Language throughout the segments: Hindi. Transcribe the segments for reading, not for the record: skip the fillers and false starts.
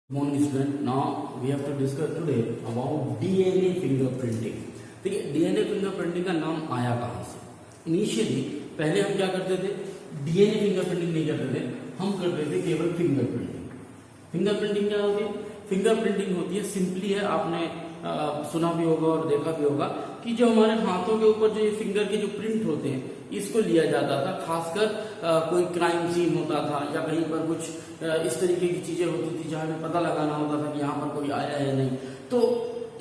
Morning student, now we have to discuss today about DNA fingerprinting. देखिए DNA fingerprinting का नाम आया कहाँ से? इनिशियली पहले हम क्या करते थे? DNA fingerprinting नहीं करते थे, हम करते थे केवल फिंगरप्रिंटिंग. फिंगरप्रिंटिंग क्या होती है? फिंगरप्रिंटिंग होती है सिंपली है, आपने सुना भी होगा और देखा भी होगा कि जो हमारे हाथों के ऊपर जो ये फिंगर के जो प्रिंट होते हैं इसको लिया जाता था. खासकर कोई क्राइम सीन होता था या कहीं पर कुछ इस तरीके की चीजें होती थी जहां हमें पता लगाना होता था कि यहाँ पर कोई आया है नहीं, तो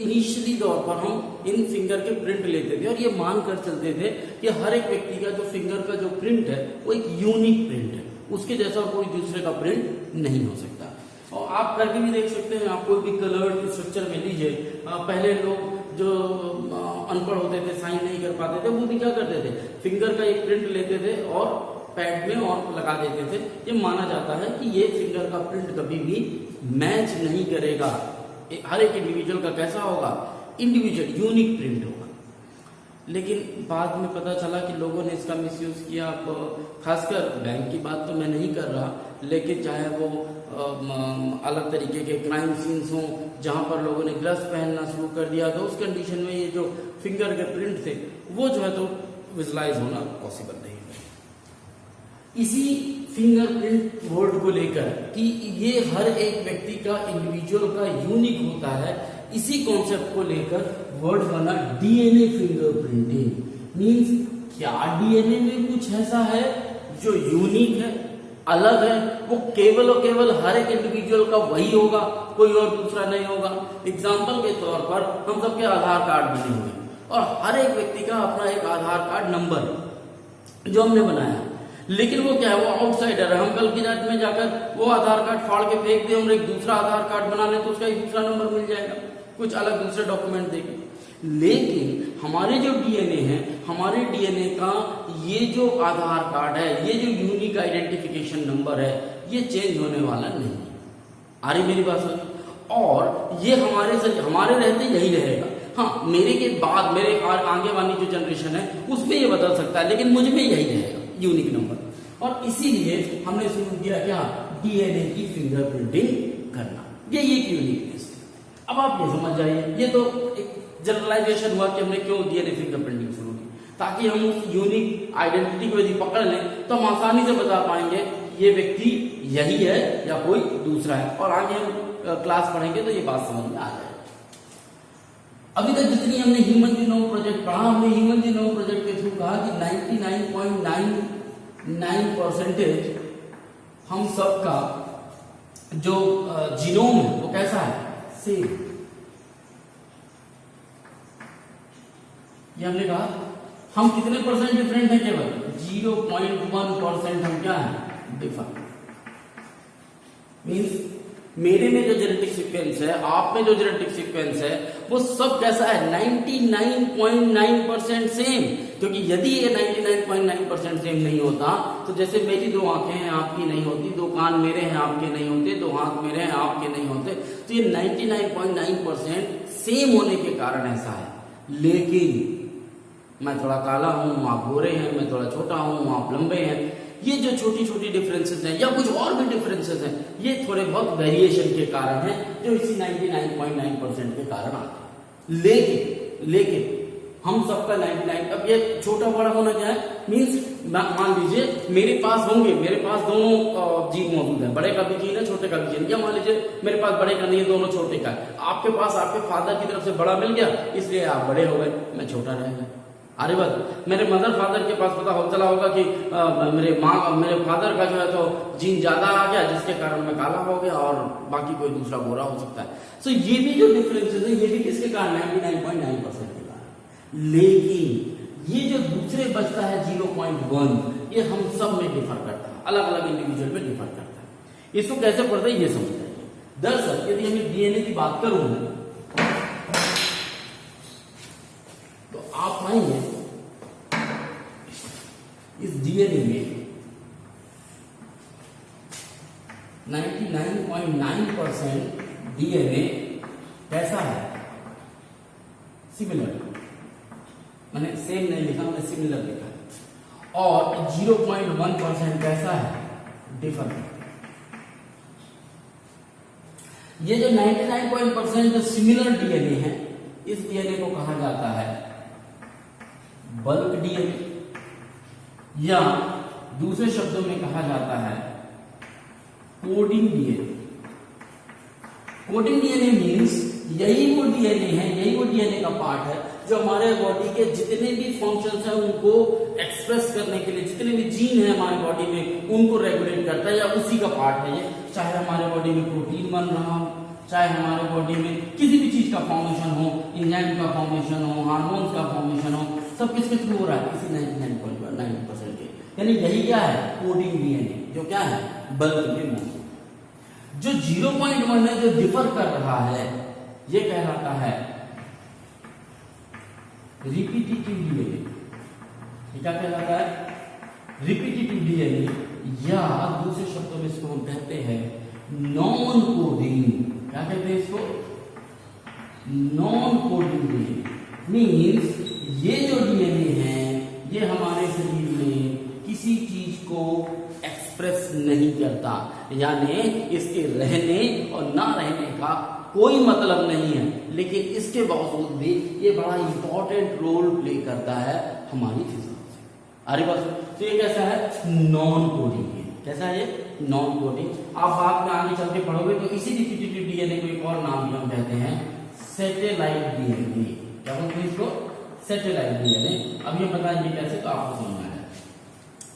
इनिशियली तौर पर हम इन फिंगर के प्रिंट लेते थे और ये मान कर चलते थे कि हर एक व्यक्ति का जो फिंगर का जो प्रिंट है वो एक यूनिक प्रिंट है, उसके जैसा कोई दूसरे का प्रिंट नहीं हो सकता. और आप करके भी देख सकते हैं, आप कोई भी कलर्ड स्ट्रक्चर में लीजिए. पहले लोग जो अनपढ़ होते थे, साइन नहीं कर पाते थे, वो भी क्या करते थे, फिंगर का एक प्रिंट लेते थे और पैड में और लगा देते थे. ये माना जाता है कि ये फिंगर का प्रिंट कभी भी मैच नहीं करेगा. हर एक इंडिविजुअल का कैसा होगा, इंडिविजुअल यूनिक प्रिंट होगा. लेकिन बाद में पता चला कि लोगों ने इसका मिसयूज किया. खासकर बैंक की बात तो मैं नहीं कर रहा, लेकिन चाहे वो अलग तरीके के क्राइम सीन्स हों जहां पर लोगों ने ग्लव्स पहनना शुरू कर दिया, तो उस कंडीशन में ये जो फिंगर के प्रिंट थे वो जो है तो विजुलाइज होना पॉसिबल नहीं है. इसी फिंगरप्रिंट वर्ड को लेकर कि ये हर एक व्यक्ति का इंडिविजुअल का यूनिक होता है, इसी कॉन्सेप्ट को लेकर वर्ड बना डीएनए फिंगरप्रिंटिंग. मींस क्या डीएनए में कुछ ऐसा है जो यूनिक है, अलग है, वो केवल और केवल हर एक इंडिविजुअल का वही होगा, कोई और दूसरा नहीं होगा. एग्जाम्पल के तौर पर हम सबके आधार कार्ड बने हुए हैं और हर एक व्यक्ति का अपना एक आधार कार्ड नंबर जो हमने बनाया, लेकिन वो क्या है, वो आउटसाइडर है. हम कल की डेट में जाकर वो आधार कार्ड फाड़ के फेंक दें और एक दूसरा आधार कार्ड बना लें तो उसका एक दूसरा नंबर मिल जाएगा, कुछ अलग दूसरे डॉक्यूमेंट देंगे. लेकिन हमारे जो डीएनए है, हमारे डीएनए का ये जो आधार कार्ड है, ये जो यूनिक आइडेंटिफिकेशन नंबर है, ये चेंज होने वाला नहीं है. आ रही मेरी बात समझ? और ये हमारे रहते यही रहेगा. हाँ, मेरे के बाद मेरे आगे वाली जो जनरेशन है उसमें ये बदल सकता है, लेकिन मुझ में यही रहेगा यूनिक नंबर. और इसीलिए हमने शुरू किया क्या, डीएनए की फिंगरप्रिंटिंग करना. ये एक यूनिकनेस है. अब आप ये समझ जाइए, ये तो एक जनरलाइजेशन हुआ कि हमने क्यों डीएनए फिंगरप्रिंटिंग शुरू की, ताकि हम उस यूनिक आइडेंटिटी को यदि पकड़ लें तो हम आसानी से बता पाएंगे ये व्यक्ति यही है या कोई दूसरा है. और आगे हम क्लास पढ़ेंगे तो ये बात समझ में आ जाएगी. अभी तक जितनी हमने ह्यूमन जीनोम प्रोजेक्ट पढ़ा, हमने ह्यूमन जीनोम प्रोजेक्ट के थ्रू कहा कि 99.99% हम सबका जो जीनोम है वो कैसा है, सेम. ये हमने कहा. हम कितने परसेंट डिफरेंट है, केवल 0.1% हम क्या है, डिफरेंट. मीन्स मेरे में जो जेनेटिक सीक्वेंस है, आप में जो जेनेटिक सीक्वेंस है, वो सब कैसा है, 99.9% सेम. क्योंकि यदि ये 99.9% सेम नहीं होता तो जैसे मेरी दो आंखें हैं आपकी नहीं होती, दो कान मेरे हैं आपके नहीं होते, दो हाथ मेरे हैं आपके नहीं होते, तो ये 99.9% सेम होने के कारण ऐसा है. लेकिन मैं थोड़ा काला हूं, आप गोरे हैं, मैं थोड़ा छोटा हूं, आप लंबे हैं, ये जो छोटी छोटी डिफरेंसेस हैं या कुछ और भी डिफरेंसेस हैं, ये थोड़े बहुत वेरिएशन के कारण हैं जो इसी 99.9% के कारण आते हैं. लेकिन हम सबका 99, अब ये छोटा बड़ा होना क्या है, मीन्स मान लीजिए मेरे पास दोनों जीन मौजूद है, बड़े का भी जीन है, छोटे का भी जीन. या मान लीजिए मेरे पास बड़े का नहीं है, दोनों छोटे का है. आपके पास आपके फादर की तरफ से बड़ा मिल गया, इसलिए आप बड़े हो गए, मैं छोटा रह गया. अरे बात, मेरे मदर फादर के पास पता चला होगा कि मेरे फादर का जो है तो जीन ज्यादा आ गया, जिसके कारण मैं काला हो गया और बाकी कोई दूसरा गोरा हो सकता है. सो ये भी जो डिफरेंसेस है, ये भी किसके कारण, 99.9% के कारण. लेकिन ये जो दूसरे बचता है 0.1, ये हम सब में डिफर करता है, अलग अलग इंडिविजुअल में डिफर करता है. इसको कैसे पढ़ते हैं ये समझ जाइए. दरअसल यदि हमें डीएनए की बात करूं तो आप पाएंगे इस डीएनए में 99.9% डीएनए कैसा है, सिमिलर. मैंने सेम नहीं लिखा, मैंने सिमिलर लिखा. और 0.1% कैसा है, डिफरेंट. ये जो 99% जो सिमिलर डीएनए है, इस डीएनए को कहा जाता है बल्क डीएनए, या दूसरे शब्दों में कहा जाता है coding DNA. Coding DNA means यही वो डीएनए है, यही वो डीएनए का पार्ट है जो हमारे बॉडी के जितने भी फंक्शंस हैं उनको एक्सप्रेस करने के लिए, जितने भी जीन है हमारे बॉडी में उनको रेगुलेट करता है, या उसी का पार्ट है ये। चाहे हमारे बॉडी में प्रोटीन बन रहा हो, चाहे हमारे बॉडी में किसी भी चीज का फॉर्मेशन हो, एंजाइम का फॉर्मेशन हो, हार्मोन्स का फॉर्मेशन हो, सब किसके थ्रू हो रहा है? इसी 99.9% के। यानी यही क्या है? कोडिंग डीएनए, जो क्या है? बल्क में मौजूद। जो 0.1 है, जो डिफर कर रहा है, ये कहलाता है रिपीटिटिव डीएनए। ये क्या कहलाता है? रिपीटिटिव डीएनए, या दूसरे शब्दों में इसको हम कहते हैं नॉन कोडिंग। क्या कहते हैं इसको? Non coding DNA. मीन्स ये जो डीएनए है ये हमारे शरीर में किसी चीज को एक्सप्रेस नहीं करता, यानी इसके रहने और ना रहने का कोई मतलब नहीं है, लेकिन इसके बावजूद भी ये बड़ा इंपॉर्टेंट रोल प्ले करता है हमारी फिजियोलॉजी। अरे बस, तो ये कैसा है? नॉन कोडिंग है। कैसा है ये? Non coding. आप बाद में आगे चल के पढ़ोगे तो इसी रिपीटिटिव डीएनए को एक और नाम भी हम कहते हैं सैटेलाइट डीएनए। क्या बोलते हैं इसको? Satellite DNA. अब ये बताएंगे कैसे, तो आपको समझ में आएगा।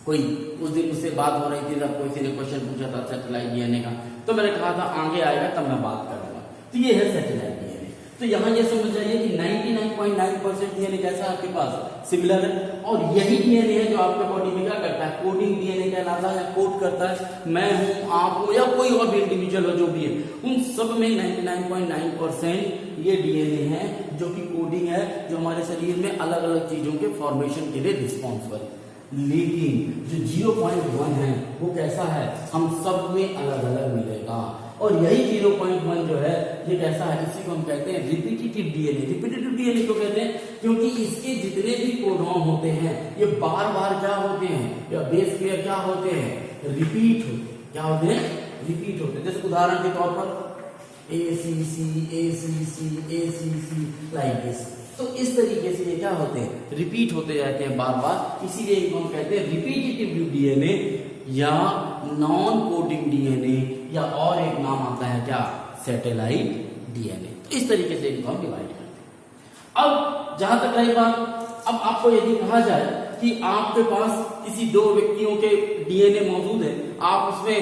कोई उस दिन मुझसे बात हो रही थी, जब किसी ने क्वेश्चन पूछा था सैटेलाइट डीएनए का, तो मैंने कहा था आगे आएगा तब मैं बात करूंगा। तो ये है सैटेलाइट डीएनए। तो यहाँ ये समझ जाइए कि 99.9% डीएनए कैसा है आपके पास? सिमिलर है। और यही डीएनए है जो आपके बॉडी में क्या करता है? कोडिंग डीएनए कहलाता है, या कोड करता है। मैं हूं, आप हो, या कोई और भी इंडिविजुअल हो, जो भी है, उन सब में 99.9% ये डीएनए है जो कि कोडिंग है, जो हमारे शरीर में अलग अलग चीजों के फॉर्मेशन के लिए रिस्पॉन्सिबल है। लेकिन जो 0.1 है वो कैसा है? हम सब में अलग अलग मिलेगा। और यही 0.1 जो है ये कैसा है? इसी को हम कहते हैं रिपीटिटिव डीएनए। रिपीटिटिव डीएनए को कहते हैं क्योंकि इसके जितने भी कोडॉन होते हैं ये बार बार क्या होते हैं? या बेस पेयर क्या होते हैं? रिपीट होते हैं। क्या होते हैं? रिपीट होते हैं। जैसे उदाहरण के तौर पर ACC ACC ACC like this. तो इस तरीके से ये क्या होते हैं? रिपीट होते जाते हैं बार बार, इसीलिए इनको हम कहते हैं रिपीटिटिव डीएनए या नॉन कोडिंग डीएनए, या और एक नाम आता है क्या? Satellite DNA. तो इस तरीके से इनको हम डिवाइड करते हैं। अब जहां तक रही बात, अब आपको यदि कहा जाए कि आपके पास किसी दो व्यक्तियों के डीएनए मौजूद है, आप उसमें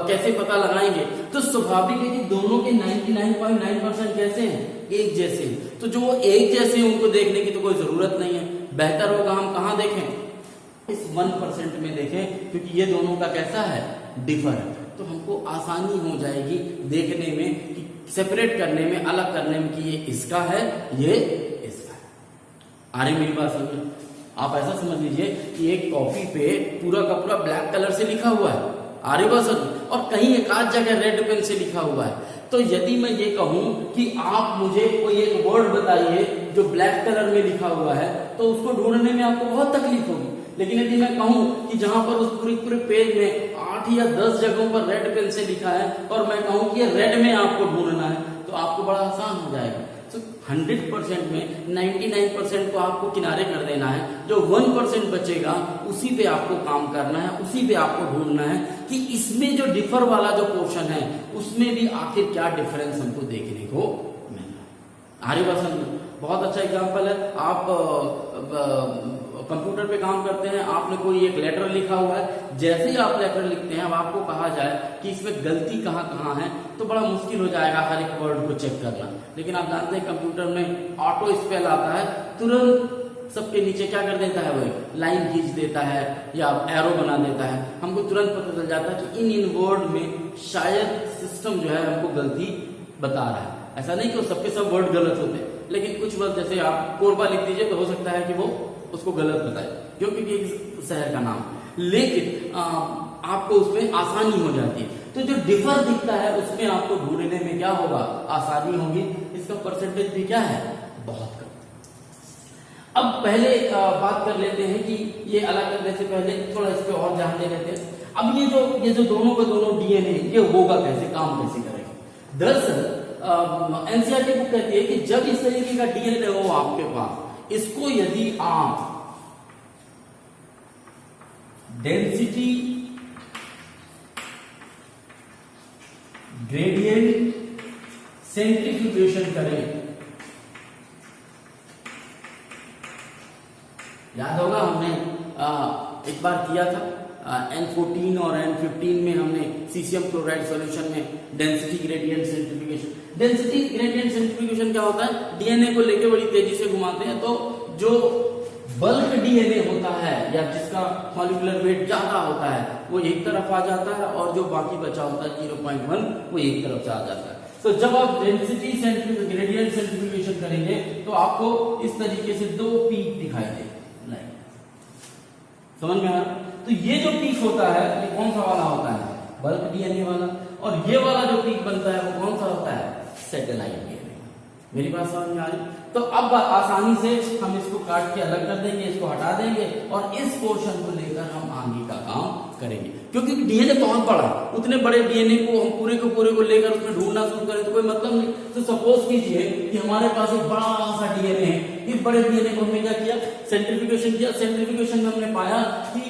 कैसे पता लगाएंगे? तो स्वाभाविक है कि दोनों के 99.9% कैसे हैं? एक जैसे। तो जो एक जैसे हैं उनको देखने की तो कोई जरूरत नहीं है। बेहतर होगा हम कहां देखें? इस 1% में देखें, क्योंकि ये दोनों का कैसा है? डिफर है। तो हमको आसानी हो जाएगी देखने में, कि सेपरेट करने में, अलग करने में, कि ये इसका है, ये इसका है। आ रही मेरी बात समझ? आप ऐसा समझ लीजिए कि एक कॉपी पे पूरा का पूरा ब्लैक कलर से लिखा हुआ है, आ रही बात समझ, और कहीं एक आध जगह रेड पेन से लिखा हुआ है। तो यदि मैं ये कहूं कि आप मुझे कोई एक वर्ड बताइए जो ब्लैक कलर में लिखा हुआ है, तो उसको ढूंढने में आपको बहुत तकलीफ होगी। लेकिन यदि मैं कहूं कि जहां पर उस पूरे पेज में 8 या 10 जगहों पर रेड पेन से लिखा है, और मैं कहूं कि ये रेड में आपको ढूंढना है, तो आपको बड़ा आसान हो जाएगा। तो 100% में 99% को आपको किनारे कर देना है, जो 1% बचेगा उसी पे आपको काम करना है, उसी पे आपको ढूंढना है कि इसमें जो डिफर वाला जो पोर्शन है उसमें भी आखिर क्या डिफरेंस हमको देखने को मिल रहा है। आर्य भाषा बहुत अच्छा एग्जाम्पल है। आप कंप्यूटर पे काम करते हैं, आपने कोई एक लेटर लिखा हुआ है, जैसे ही आप लेटर लिखते हैं, अब आपको कहा जाए कि इसमें गलती कहाँ कहाँ है, तो बड़ा मुश्किल हो जाएगा हर एक वर्ड को चेक करना। लेकिन आप जानते हैं कंप्यूटर में ऑटो स्पेल आता है, तुरंत सबके नीचे क्या कर देता है? वो लाइन खींच देता है या एरो बना देता है। हमको तुरंत पता चल जाता है कि इन वर्ड में शायद सिस्टम जो है हमको गलती बता रहा है। ऐसा नहीं कि सबके सब वर्ड गलत होते हैं, लेकिन कुछ वर्ड जैसे आप कोरबा लिख दीजिए तो हो सकता है कि वो उसको गलत बताए, क्योंकि एक शहर का नाम। लेकिन आपको उसमें आसानी हो जाती है। तो जो डिफर दिखता है उसमें आपको ढूंढने में क्या होगा? आसानी होगी। इसका परसेंटेज भी क्या है? बहुत कम। अब पहले बात कर लेते हैं कि ये अलग करने से पहले थोड़ा इस पे और ध्यान दे लेते हैं। अब ये जो दोनों के दोनों डीएनए ये होगा कैसे, काम कैसे करेगा? दरअसल एनसीईआरटी बुक कहती है कि जब इस तरीके का डीएनए हो आपके पास, इसको यदि आप डेंसिटी ग्रेडियंट सेंट्रीफ्यूगेशन करें, याद होगा हमने एक बार किया था N14 और N15 में हमने सीसियम क्लोराइड सॉल्यूशन में density gradient centrifugation. Density gradient centrifugation क्या होता है, डीएनए को लेके बड़ी तेजी से घुमाते हैं, तो जो बल्क डीएनए होता है या जिसका मॉलिक्यूलर वेट ज्यादा होता है वो एक तरफ आ जाता है, और जो बाकी बचा होता है 0.1 वो एक तरफ से आ जाता है। तो जब आप डेंसिटी ग्रेडियंट सेंट्रीफ्यूगेशन करेंगे तो आपको इस तरीके से दो पीक दिखाई देंगे, समझ में आ रहा? तो ये जो पीक होता है ये कौन सा वाला होता है, बल्क डीएनए वाला, और ये वाला जो पीक बनता है वो कौन सा होता है, सैटेलाइट डीएनए। मेरी बात समझ में आ रही? तो अब आसानी से हम इसको काट के अलग कर देंगे, इसको हटा देंगे, और इस पोर्शन को लेकर हम आगे का काम करेंगे, क्योंकि डीएनए बहुत बड़ा, उतने बड़े डीएनए को हम पूरे को लेकर उसमें ढूंढना शुरू करें तो कोई मतलब नहीं। तो सपोज कीजिए कि हमारे पास एक बड़ा सा डीएनए है, इस बड़े डीएनए को हमने क्या किया, सेंट्रीफ्यूगेशन किया। सेंट्रीफ्यूगेशन में हमने पाया कि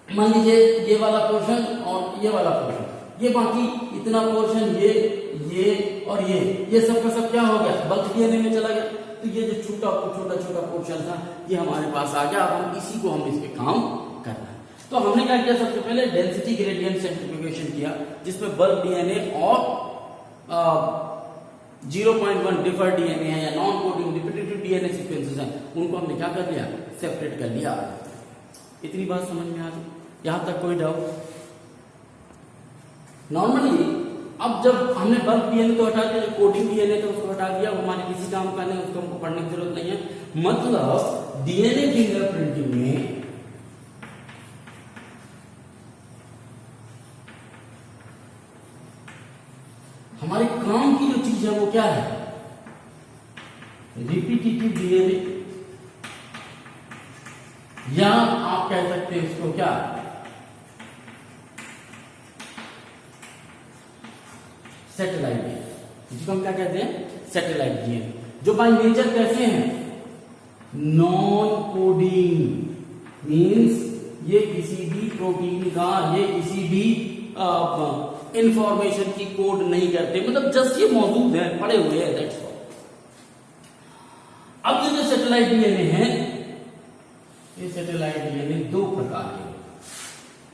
मान लीजिए ये वाला पोर्शन और ये वाला पोर्शन, ये बाकी इतना पोर्शन, ये और ये सब का सब क्या हो गया, बल्क डीएनए में चला गया। तो ये जो छोटा पोर्शन था ये हमारे पास आ गया। अब हम इसी को हम इस पे काम करना है। तो हमने क्या किया, सबसे पहले डेंसिटी ग्रेडियंट सेंट्रीफ्यूगेशन किया, जिसमें बल्क डीएनए और 0.1 डिफर डीएनए है या non coding repetitive DNA sequences हैं, उनको हमने क्या कर लिया, सेपरेट कर लिया। इतनी बात समझ में आ गई? यहां तक कोई डाउट? नॉर्मली अब जब हमने बल्क डीएनए तो हटा दिया, कोडिंग डीएनए तो उसको हटा दिया, वो हमारे किसी काम का नहीं, उसको हमको पढ़ने की जरूरत नहीं है। मतलब डीएनए फिंगरप्रिंटिंग में हमारे काम की जो चीज है वो क्या है, रिपीटेटिव डीएनए, या आप कह सकते हैं इसको क्या, सैटेलाइट डीएनए, जिसको हम क्या कहते हैं, सैटेलाइट डीएनए, जो बाय नेचर कैसे हैं, नॉन कोडिंग। मींस ये किसी भी प्रोटीन का, ये किसी भी इंफॉर्मेशन की कोड नहीं करते, मतलब जस्ट ये मौजूद है, पड़े हुए हैं, दैट्स ऑल। अब ये जो सैटेलाइट डीएनए है, ये सैटेलाइट डीएनए दो प्रकार के,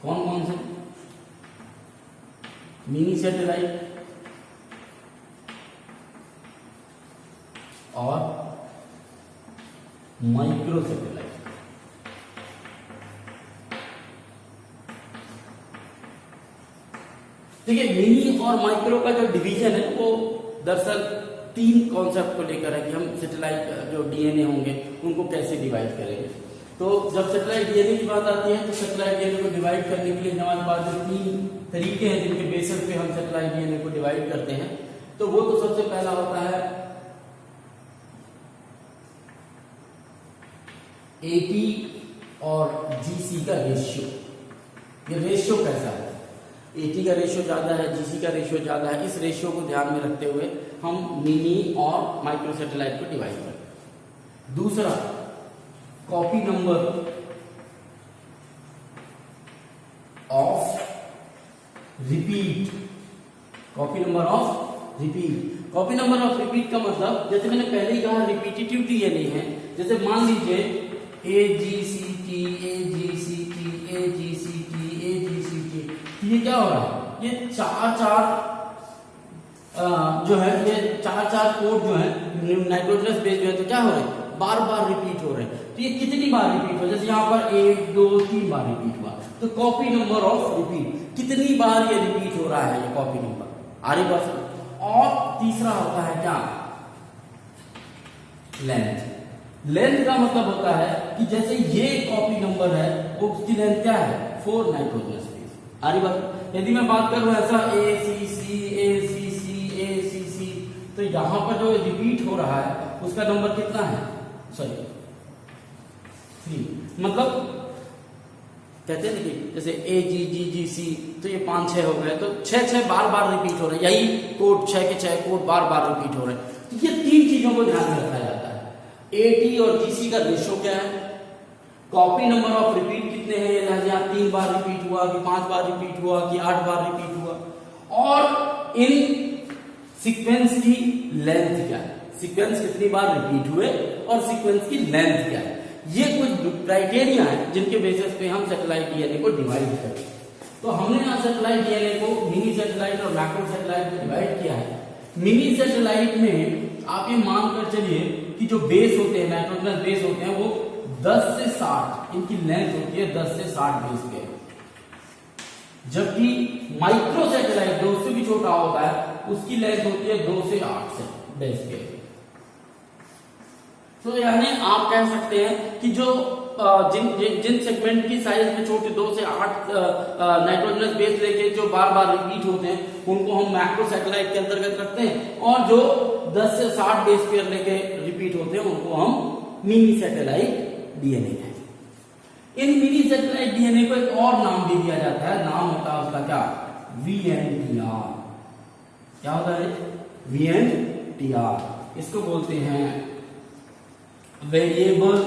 कौन कौन से, मिनी सैटेलाइट और माइक्रो सैटेलाइट। देखिए मिनी और माइक्रो का जो डिवीजन है वो दरअसल तीन कॉन्सेप्ट को लेकर है कि हम सैटेलाइट जो डीएनए होंगे उनको कैसे डिवाइड करेंगे। तो जब सैटेलाइट डीएनए की बात आती है तो सैटेलाइट डीएनए को डिवाइड करने के लिए हमारे पास जो तीन तरीके हैं जिनके बेसिस पे हम सैटेलाइट डीएनए को डिवाइड करते हैं, तो वो तो सबसे पहला होता है एटी और जीसी का रेशियो। ये रेशियो कैसा है, एटी का रेशियो ज्यादा है, जीसी का रेशियो ज्यादा है, इस रेशियो को ध्यान में रखते हुए हम मिनी और माइक्रो सैटेलाइट को डिवाइड करते हैं। दूसरा copy number of repeat, copy number of repeat. Copy number of repeat का मतलब जैसे मैंने पहले ही कहा रिपीटेटिव डीएनए है, जैसे मान लीजिए AGCT AGCT AGCT AGCT, ये क्या हो रहा है, ये चार जो है, ये चार कोड जो है नाइट्रोजनस बेस जो है, तो क्या हो रहे हैं, बार बार रिपीट हो रहे हैं। तो ये कितनी बार रिपीट हो, जैसे यहाँ पर 1 2 3 बार रिपीट हुआ, तो कॉपी नंबर ऑफ रिपीट, कितनी बार ये रिपीट हो रहा है, ये कॉपी नंबर आ रही बात। और तीसरा होता है क्या, लेंथ। लेंथ का मतलब होता है कि जैसे ये कॉपी नंबर है वो उसकी लेंथ क्या है, 4 नाइट्रोजनस बेस। आ रही बात। यदि मैं बात करूं ऐसा ACC ACC ACC, तो यहां पर जो रिपीट हो रहा है उसका नंबर कितना है, सॉरी 3, मतलब कहते हैं ना कि जैसे AGGGC, तो ये 5-6 हो गए, तो 6 बार बार रिपीट हो रहे हैं, यही कोड 6 के 6 कोड बार बार रिपीट हो रहे हैं। तो ये 3 चीजों को ध्यान में रखा जाता है। AT और GC का रेशियो क्या है, कॉपी नंबर ऑफ रिपीट कितने हैं, यहाँ 3 बार रिपीट हुआ कि 5 बार रिपीट हुआ कि 8 बार रिपीट हुआ, और इन सीक्वेंस की लेंथ क्या है, सीक्वेंस कितनी बार रिपीट हुए और सीक्वेंस की लेंथ क्या है। ये कुछ क्राइटेरिया है जिनके बेसिस पे हम सैटेलाइट डीएनए को डिवाइड करें। तो हमने यहाँ सैटेलाइट डीएनए को मिनी सैटेलाइट और मैक्रो सैटेलाइट में डिवाइड किया है। मिनी सैटेलाइट में आप ये मानकर चलिए कि जो बेस होते हैं, नाइट्रोजनस बेस होते हैं, वो 10 से 60 इनकी लेंथ होती है, 10 से 60 बेस पे। जबकि माइक्रो सैटेलाइट जो उससे भी छोटा होता है, उसकी लेंथ होती है 2 से 8 से बेस पे। तो यानी आप कह सकते हैं कि जो जिन सेगमेंट की साइज में छोटे 2 से 8 नाइट्रोजनस बेस लेके जो बार बार रिपीट होते हैं, उनको हम मैक्रो सैटेलाइट के अंतर्गत रखते हैं, और जो 10 से 60 बेस पेयर लेके रिपीट होते हैं, उनको हम मिनी सैटेलाइट डीएनए कहते हैं। इन मिनी सैटेलाइट डीएनए को एक और नाम भी दिया जाता है, नाम होता है उसका क्या, VNTR। क्या होता है, VNTR। इसको बोलते हैं वेरिएबल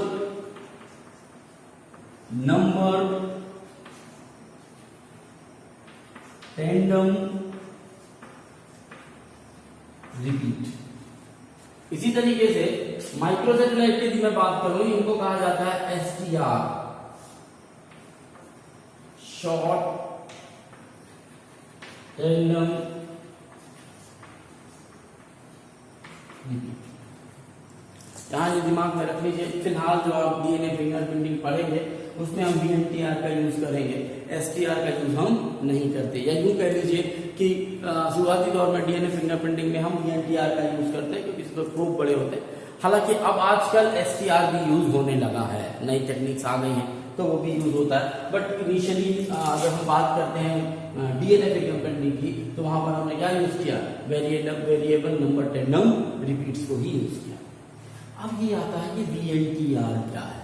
नंबर टैंडम रिपीट। इसी तरीके से माइक्रो सैटेलाइट की मैं बात करूं, इनको कहा जाता है STR, शॉर्ट टैंडम रिपीट। यहाँ ये दिमाग में रख लीजिए, फिलहाल जो आप डीएनए फिंगरप्रिंटिंग पढ़ेंगे उसमें हम VNTR का यूज करेंगे, STR का यूज हम नहीं करते। या यूं कह लीजिए कि शुरुआती दौर में डीएनए फिंगरप्रिंटिंग में हम VNTR का यूज करते हैं, क्योंकि इसमें प्रूफ बड़े होते हैं। हालांकि अब आजकल STR भी यूज होने लगा है, नई टेक्निक्स आ गई हैं तो वो भी यूज होता है। बट इनिशियली अगर हम बात करते हैं डीएनए फिंगरप्रिंटिंग की, तो वहां पर हमने क्या यूज किया, वेरिएबल नंबर टैंडम रिपीट्स को ही यूज किया। अब ये आता है कि VNTR क्या है,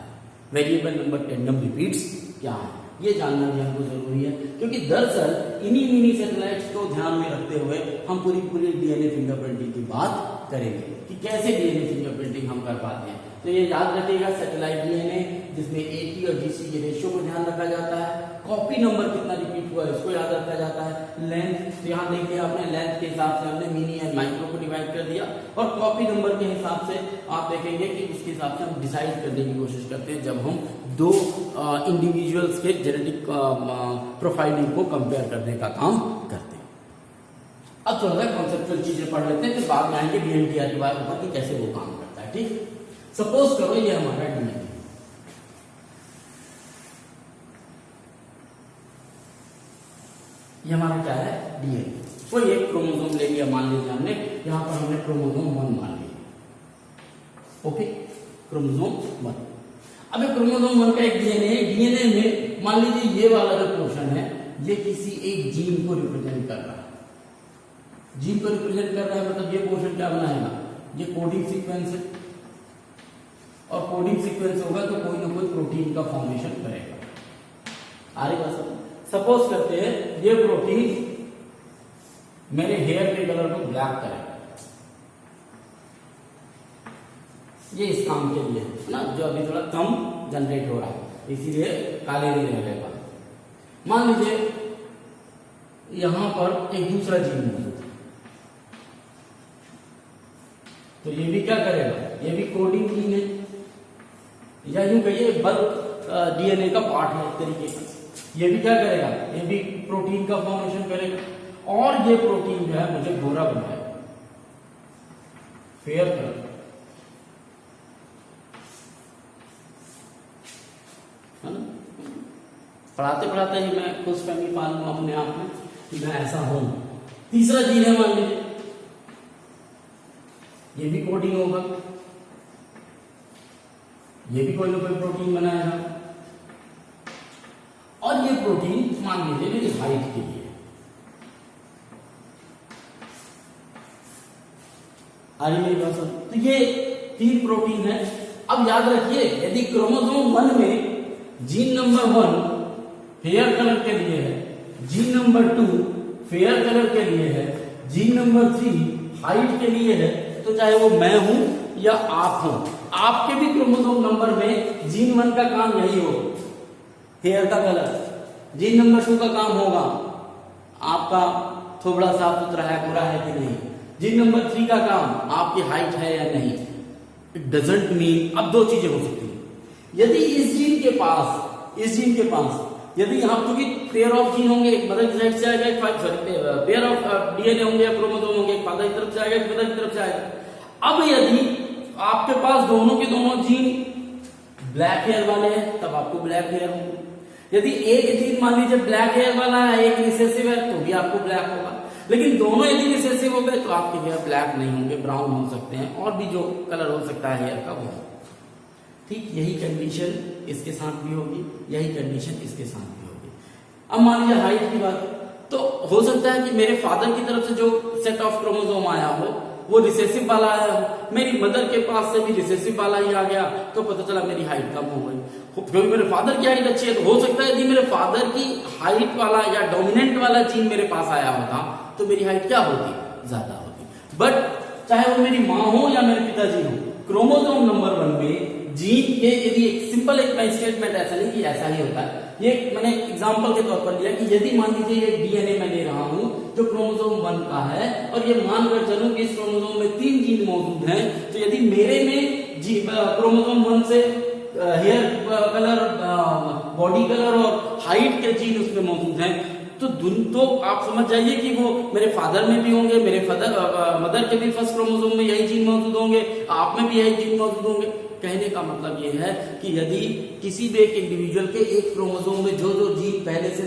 वेरिएबल नंबर टैंडम रिपीट्स क्या है, ये जानना भी हमको जरूरी है, क्योंकि दरअसल इन्हीं मिनी सैटेलाइट्स को ध्यान में रखते हुए हम पूरी डीएनए फिंगरप्रिंटिंग की बात करेंगे कि कैसे डीएनए फिंगरप्रिंटिंग हम कर पाते हैं। तो ये याद रखिएगा, सैटेलाइट डीएनए जिसमें AT और GC के रेशियो को ध्यान रखा जाता है, कॉपी नंबर कितना रिपीट हुआ है इसको याद रखा जाता है, लेंथ, तो यहाँ देखिए आपने लेंथ के हिसाब से हमने मिनी एंड माइक्रो को डिवाइड कर दिया, और कॉपी नंबर के हिसाब से आप देखेंगे कि उसके हिसाब से हम डिसाइड करने की कोशिश करते हैं जब हम दो इंडिविजुअल्स के जेनेटिक प्रोफाइलिंग को कंपेयर करने का काम करते हैं। अब थोड़ा सा कॉन्सेप्चुअल चीजें पढ़ लेते हैं, फिर बाद में आएंगे VNTR के बारे में कि कैसे वो काम करता है। ठीक, सपोज करो ये हमारा डीएनए, ये हमारा क्या है, डीएनए। कोई एक क्रोमोसोम ले लिया, मान लीजिए हमने यहां पर हमने क्रोमोसोम 1 मान लिया। Okay, chromosome 1। अब क्रोमोसोम 1 का एक डीएनए में मान लीजिए ये वाला जो पोर्शन है ये किसी एक जीन को रिप्रेजेंट कर रहा है। जीन को रिप्रेजेंट कर रहा है मतलब ये पोर्शन क्या बनाएगा, ये कोडिंग सीक्वेंस है, और कोडिंग सीक्वेंस होगा तो कोई ना कोई प्रोटीन का फॉर्मेशन करेगा। आगे बात, सपोज करते हैं ये प्रोटीन मेरे हेयर के कलर को ब्लैक करेगा, ये इस काम के लिए है ना, जो अभी थोड़ा कम जनरेट हो रहा है, इसीलिए काले नहीं रहेगा। मान लीजिए यहां पर एक दूसरा जीन मौजूद है, तो ये भी क्या करेगा, ये भी कोडिंग जीन है, या यूं कहिए बल्क डीएनए का पार्ट है एक तरीके का। ये भी क्या करेगा, ये भी प्रोटीन का फॉर्मेशन करेगा, और ये प्रोटीन जो है मुझे गोरा बनाएगा, फेयर कलर। है ना, पढ़ाते पढ़ाते ही मैं खुश फहमी पा लूंगा अपने आप में कि मैं ऐसा हूं। तीसरा जीन है, मान लीजिए ये भी कोडिंग होगा, ये भी कोई ना कोई प्रोटीन बनाएगा, और ये प्रोटीन मान लीजिए मेरी हाइट के लिए। आगे मेरी बात सुन, तो ये 3 प्रोटीन है। अब याद रखिए, यदि क्रोमोसोम 1 में जीन नंबर 1 हेयर कलर के लिए है, जीन नंबर 2 फेयर कलर के लिए है, जीन नंबर 3 हाइट के लिए है, तो चाहे वो मैं हूं या आप हो, आपके भी क्रोमोसोम नंबर में जीन 1 का काम यही हो, हेयर का कलर। जीन नंबर 2 का काम होगा आपका थोड़ा साफ सुथरा है, पूरा है कि नहीं। जीन नंबर 3 का काम आपकी हाइट है या नहीं। इट डजंट मीन, अब दो चीजें हो सकती है, यदि इस जीन के पास यदि यहाँ क्योंकि पेयर ऑफ जीन होंगे, एक मदर की साइड से आएगा, एक पेयर ऑफ डीएनए होंगे या क्रोमोसोम होंगे, एक फादर की तरफ से आएगा, एक मदर की तरफ से आएगा। अब यदि आपके पास दोनों के दोनों जीन ब्लैक हेयर वाले हैं तब आपको ब्लैक हेयर होंगे। यदि एक जीन मान लीजिए ब्लैक हेयर वाला है, एक रिसेसिव है, तो भी आपको ब्लैक होगा। लेकिन दोनों यदि रिसेसिव हो गए तो आपके हेयर ब्लैक नहीं होंगे, ब्राउन हो सकते हैं, और भी जो कलर हो सकता है हेयर का वो। ठीक यही कंडीशन इसके साथ भी होगी, यही कंडीशन इसके साथ भी होगी। अब मान लीजिए हाइट की बात, तो हो सकता है कि मेरे फादर की तरफ से जो सेट ऑफ क्रोमोसोम आया हो वो रिसेसिव वाला आया हो, मेरी मदर के पास से भी रिसेसिव वाला ही आ गया, तो पता चला मेरी हाइट कम हो गई। क्योंकि मेरे फादर की हाइट अच्छी है, तो हो सकता है यदि मेरे फादर की हाइट वाला या डोमिनेंट वाला जीन मेरे पास आया होता तो मेरी हाइट क्या होती, ज्यादा होती। बट चाहे वो मेरी माँ हो या मेरे पिताजी हो, क्रोमोसोम नंबर 1 में जीन ये यदि एक सिंपल एक स्टेटमेंट ऐसा नहीं कि ऐसा ही होता है, ये मैंने एग्जांपल के तौर पर लिया कि यदि मान लीजिए ये डीएनए मैं ले रहा हूं जो क्रोमोसोम 1 का है, और ये मानकर चलूं कि इस क्रोमोसोम में 3 जीन मौजूद हैं, तो यदि मेरे में क्रोमोसोम 1 से हेयर कलर, बॉडी कलर और हाइट के जीन उसमें मौजूद हैं, तो आप समझ जाइए कि वो मेरे फादर में भी होंगे, मेरे मदर के भी फर्स्ट क्रोमोसोम में यही जीन मौजूद होंगे, आप में भी यही जीन मौजूद होंगे। कहने का मतलब ये है कि यदि किसी भी एक इंडिविजुअल के एक क्रोमोसोम में जो जो जीन पहले से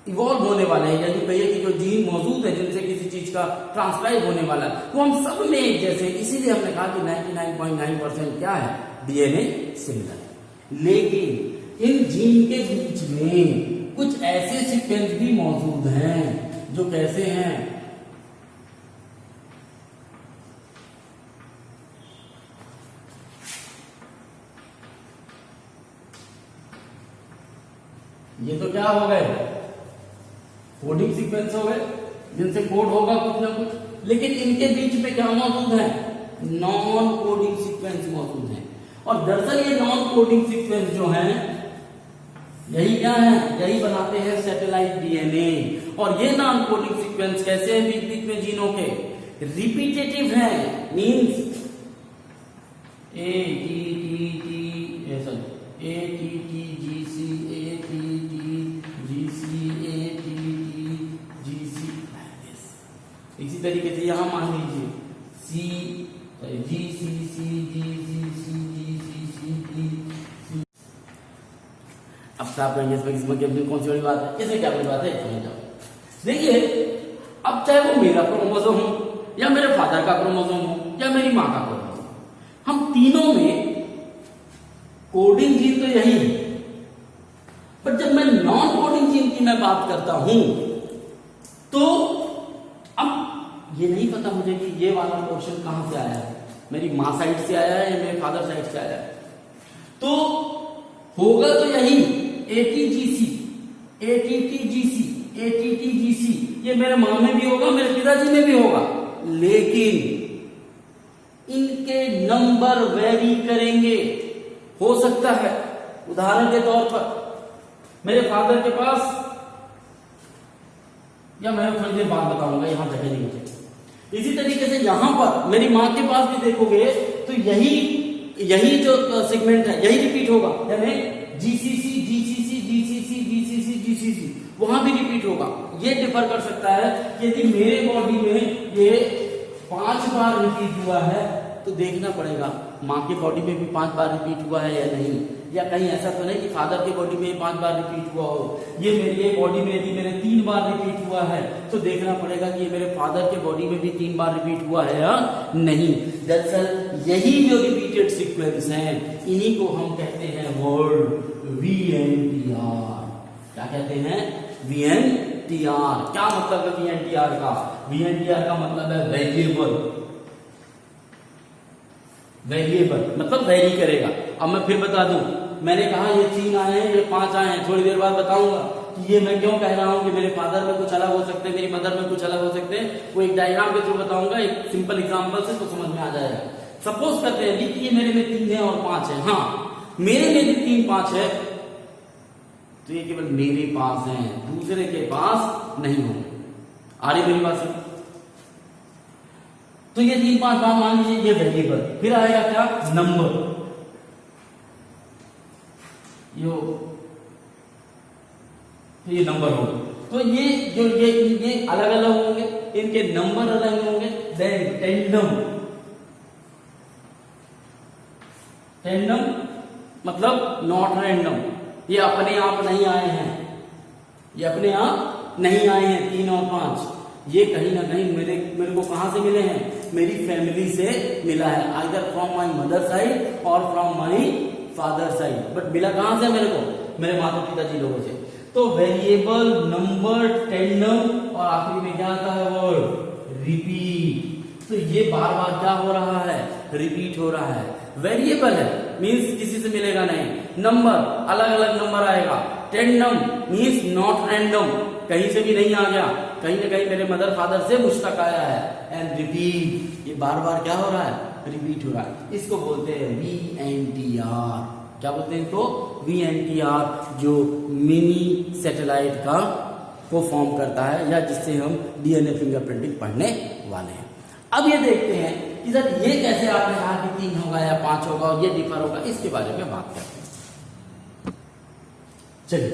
इवॉल्व होने वाले हैं, यानी कहिए कि जो जीन मौजूद है जिनसे किसी चीज का ट्रांसक्राइब होने वाला है, वो हम सब में एक जैसे, इसीलिए हमने कहा कि 99.9% क्या है, डीएनए सिमिलर। लेकिन इन जीन के बीच में कुछ ऐसे सीक्वेंस भी मौजूद हैं जो कैसे हैं, ये तो क्या हो गए, कोडिंग सीक्वेंस हो गए जिनसे कोड होगा कुछ ना कुछ। लेकिन इनके बीच में क्या मौजूद है, नॉन कोडिंग सीक्वेंस मौजूद है। और दरअसल ये नॉन कोडिंग सीक्वेंस जो है यही क्या है, यही बनाते हैं सैटेलाइट डीएनए। और ये नॉन कोडिंग सीक्वेंस कैसे हैं, बीच बीच में जीनों के रिपीटेटिव हैं, means A T T T ऐसा A T T G C A T T G C A T T G C, इसी तरीके से यहां मान लीजिए सी जी सी सी जी सी सी जी सी सी टी। अब साफ करेंगे इसमें कौन सी बड़ी बात है, इसमें क्या बड़ी बात है समझ जाओ। देखिए अब चाहे वो मेरा क्रोमोसोम हो या मेरे फादर का क्रोमोसोम हो या मेरी माँ का क्रोमोसोम, हम तीनों में कोडिंग जीन तो यही है। पर जब मैं नॉन कोडिंग जीन की मैं बात करता हूं तो अब ये नहीं पता मुझे कि ये वाला पोर्शन कहां से आया है, मेरी माँ साइड से आया है या मेरे फादर साइड से आया है, तो होगा तो यही एटीजीसी एटीटीजीसी एटीटीजीसी, ये मेरे माँ में भी होगा, मेरे पिताजी में भी होगा, लेकिन इनके नंबर वेरी करेंगे। हो सकता है उदाहरण के तौर पर मेरे फादर के पास, या मैं थोड़ी देर बाद बताऊंगा, यहां जगह नहीं मुझे। इसी तरीके से यहां पर मेरी माँ के पास भी देखोगे तो यही जो सेगमेंट है यही रिपीट होगा, यानी GCC GCC GCC GCC GCC वहां भी रिपीट होगा। ये डिफर कर सकता है, यदि मेरे बॉडी में ये 5 बार रिपीट हुआ है तो देखना पड़ेगा माँ की बॉडी में भी 5 बार रिपीट हुआ है या नहीं, या कहीं ऐसा तो नहीं कि फादर की बॉडी में 5 बार रिपीट हुआ हो। ये मेरी बॉडी में यदि मेरे 3 बार रिपीट हुआ है तो देखना पड़ेगा कि ये मेरे फादर के बॉडी में भी 3 बार रिपीट हुआ है या नहीं। दरअसल यही जो रिपीटेड सीक्वेंस हैं इन्हीं को हम कहते हैं वर्ड VNTR। क्या कहते हैं, VNTR। क्या मतलब है VNTR का, VNTR का मतलब है वेरिएबल, वेरिएबल मतलब वेरी करेगा। अब मैं फिर बता दूं, मैंने कहा ये 3 आए हैं, ये 5 आए हैं, थोड़ी देर बाद बताऊंगा कि ये मैं क्यों कह रहा हूं कि मेरे फादर में कुछ अलग हो सकते हैं, मेरी मदर में कुछ अलग हो सकते हैं। वो एक डायग्राम के थ्रू बताऊंगा, एक सिंपल एग्जांपल से, तो समझ में आ जाएगा। सपोज करते हैं कि ये मेरे में 3 है और 5 है। हाँ, मेरे में भी 3 5 है, तो ये केवल मेरे पास है, दूसरे के पास नहीं होंगे। आ रही मेरी बात से? तो ये 3 5 बात मान लीजिए ये वेरिएबल, फिर आएगा क्या? नंबर। ये नंबर होगा, तो ये जो ये अलग अलग होंगे, इनके नंबर अलग होंगे। देन टेंडम मतलब नॉट रैंडम, ये अपने आप नहीं आए हैं, ये अपने आप नहीं आए हैं 3 और 5, ये कहीं ना कहीं मेरे को कहां से मिले हैं? मेरी फैमिली से मिला है, either from my mother side और from my father side. But मिला कहां से मेरे को? मेरे माता पिताजी लोगों से। तो वेरिएबल, नंबर, टेंडम और आखिरी में क्या आता है? Word repeat. तो ये बार बार क्या हो रहा है? रिपीट हो रहा है। वेरिएबल है मीन्स किसी से मिलेगा नहीं, नंबर अलग अलग नंबर आएगा, टेंडम मीन्स नॉट रैंडम, कहीं से भी नहीं आ गया, कहीं ना कहीं मेरे मदर फादर से मुश्तक आया है। एंड रिपीट, ये बार बार क्या हो रहा है? रिपीट हो रहा है। इसको बोलते हैं VNTR। क्या बोलते हैं इसको? VNTR, जो मिनी सैटेलाइट का को फॉर्म करता है, या जिससे हम DNA फिंगरप्रिंटिंग पढ़ने वाले हैं। अब ये देखते हैं कि सर ये कैसे आपने कहा कि 3 होगा या 5 होगा और ये डिफर होगा, इसके बारे में बात करते हैं। चलिए,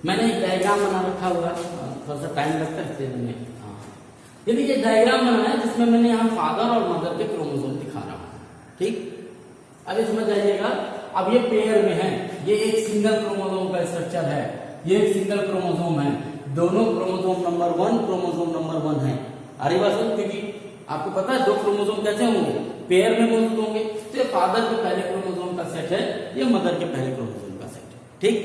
मैंने एक डायग्राम बना रखा हुआ है, थोड़ा सा टाइम लगता है इसलिए मैंने ये देखिए डायग्राम बनाया है, जिसमें मैंने यहाँ फादर और मदर के क्रोमोसोम दिखा रहा हूँ। ठीक, आगे समझ जाइएगा। अब ये पेयर में है, ये एक सिंगल क्रोमोसोम का स्ट्रक्चर है, ये एक सिंगल क्रोमोसोम है, दोनों क्रोमोसोम नंबर 1 क्रोमोसोम नंबर 1 है। अरे बात सुन, क्योंकि आपको पता है 2 क्रोमोसोम कैसे होंगे? पेयर में मौजूद होंगे। तो ये फादर के पहले क्रोमोसोम का सेट है, ये मदर के पहले क्रोमोसोम का सेट है। ठीक,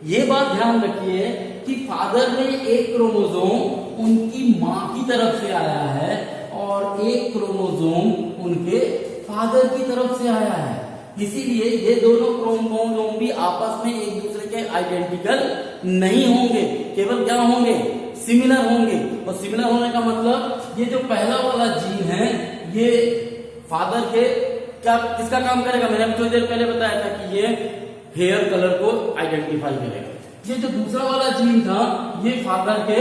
ये बात ध्यान रखिए कि फादर में एक क्रोमोसोम उनकी मां की तरफ से आया है और एक क्रोमोसोम उनके फादर की तरफ से आया है। इसीलिए ये दोनों क्रोमोसोम भी आपस में एक दूसरे के आइडेंटिकल नहीं होंगे, केवल क्या होंगे? सिमिलर होंगे। और सिमिलर होने का मतलब ये जो पहला वाला जीन है, ये फादर के क्या किसका काम करेगा? मैंने अभी थोड़ी देर पहले बताया था कि ये हेयर कलर को आइडेंटिफाई करेगा। ये जो दूसरा वाला जीन था, ये फादर के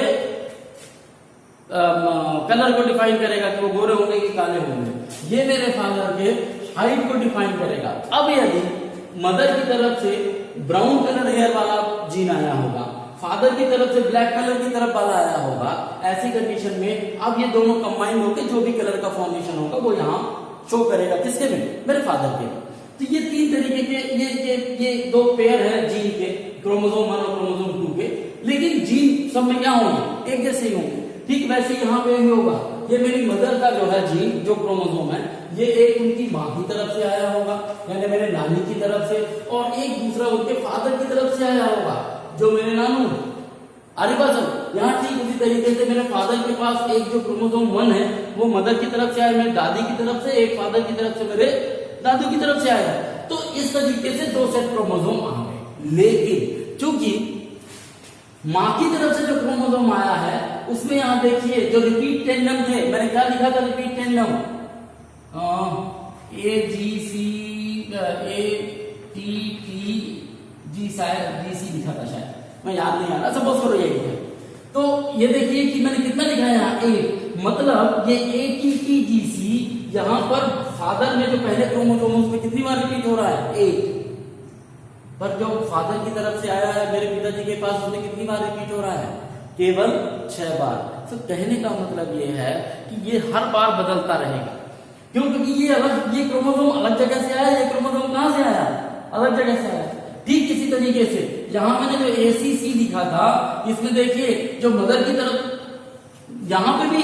कलर को डिफाइन करेगा कि वो गोरे होंगे कि काले होंगे। ये मेरे फादर के हाइट को डिफाइन करेगा। अब यदि मदर की तरफ से ब्राउन कलर हेयर वाला जीन आया होगा, फादर की तरफ से ब्लैक कलर की तरफ वाला आया होगा, ऐसी कंडीशन में अब ये दोनों कंबाइन होकर जो भी कलर का फॉर्मेशन होगा वो यहाँ शो करेगा। किसके में? मेरे फादर के। तो ये 3 तरीके के ये 2 पेयर है जीन के, क्रोमोसोम 1 और क्रोमोसोम 2 के, लेकिन जीन सब में क्या होंगे? एक जैसे ही होंगे। ठीक वैसे यहाँ पे भी होगा। ये मेरी मदर का जो है जीन, जो क्रोमोसोम है, ये एक उनकी माँ की तरफ से आया होगा, यानी मेरे नानी की तरफ से, और एक दूसरा उनके फादर की तरफ से आया होगा, जो मेरे नानू। अरे बस यहाँ ठीक उसी तरीके से मेरे फादर के पास एक जो क्रोमोसोम 1 है वो मदर की तरफ से आया, मेरी दादी की तरफ से, एक फादर की तरफ से मेरे दादू की तरफ से आया। तो इस तरीके से 2 सेट क्रोमोसोम आ गए। लेकिन चूंकि मां की तरफ से जो क्रोमोसोम आया है उसमें यहां देखिए जो रिपीट टेंडम थे, मैंने क्या लिखा था? रिपीट टेंडम AGC शायद GC लिखा था, शायद मैं याद नहीं आ रहा, सपोज करो यही है। तो ये देखिए कि मैंने कितना लिखा है यहाँ? 8, मतलब ये ATTGC यहाँ पर फादर में जो पहले क्रोमोसोम उसमें कितनी बार रिपीट हो रहा है? 8। पर जो फादर की तरफ से आया है मेरे पिताजी के पास, उसमें कितनी बार रिपीट हो रहा है? केवल 6 बार। तो कहने का मतलब ये है कि ये हर बार बदलता रहेगा। क्यों? क्योंकि ये क्रोमोसोम अलग जगह से आया, ये क्रोमोसोम कहां से आया? अलग जगह से आया। ठीक इसी तरीके से यहां मैंने जो ACC लिखा था, इसमें देखिए जो मदर की तरफ, यहां पे भी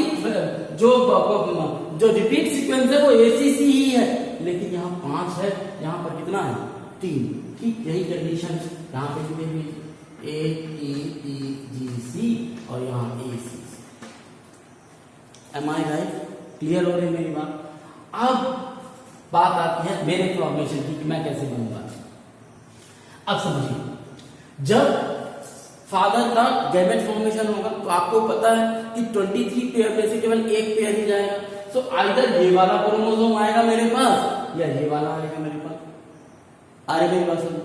जो रिपीट सीक्वेंस है वो ACC ही है, लेकिन यहाँ 5 है, यहाँ पर कितना है? 3। ठीक यही कंडीशन यहाँ पे भी हुई, ATTGC और यहाँ ACC। Am I right? Clear हो रही मेरी बात? अब बात आती है मेरे फॉर्मेशन की कि मैं कैसे बनूंगा। अब समझिए, जब फादर का गैमेट फॉर्मेशन होगा तो आपको पता है कि 23 पेयर में से केवल एक पेयर ही जाएगा। तो आइदर ये वाला क्रोमोसोम आएगा मेरे पास या ये वाला आएगा मेरे पास। आ रही मेरी बात समझ?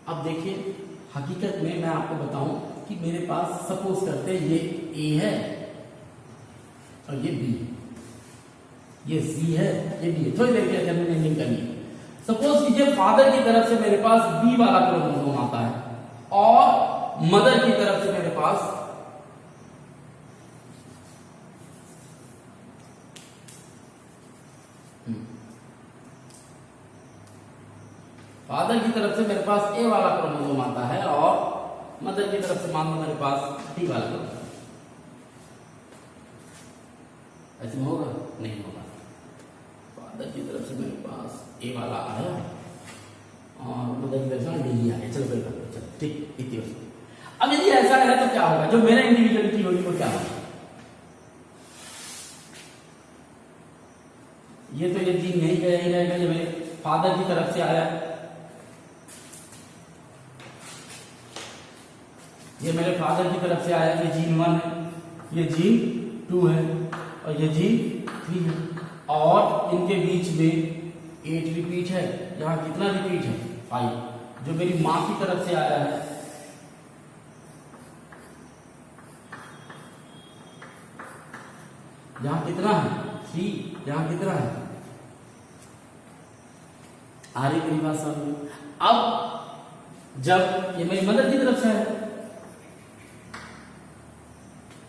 अब देखिए, हकीकत में मैं आपको बताऊं कि मेरे पास सपोज करते हैं ये ए है और ये बी, ये सी है, ये डी है। थोड़ी देर के जर्मिनेटिंग करनी। सपोज कीजिए फादर की तरफ से मेरे पास बी वाला क्रोमोसोम आता है और मदर की तरफ से मेरे पास फादर की तरफ से मेरे पास ए वाला क्रोमोसोम आता है और मदर की तरफ से मान लो मेरे पास डी वाला क्रोमोसोम। ऐसे में होगा? नहीं होगा। फादर की तरफ से मेरे पास ए वाला आया और मदर की तरफ से डी आया। चलो कोई बात, चलो ठीक, इतनी वस्तु। अब यदि ऐसा है तो क्या होगा? जो मेरा इंडिविजुअलिटी होगी वो क्या होगा? ये तो ये जीन यही रहेगा, ये मेरे फादर की तरफ से आया, ये मेरे फादर की तरफ से आया, ये जीन 1 है, ये जीन 2 है और ये जीन 3 है। और इनके बीच में 8 रिपीट है। यहां कितना रिपीट है? 5। जो मेरी मां की तरफ से आया है, यहां कितना है? 3। यहां कितना है? आ रही मेरी बात समझ? अब जब ये मेरी मदर की तरफ से है,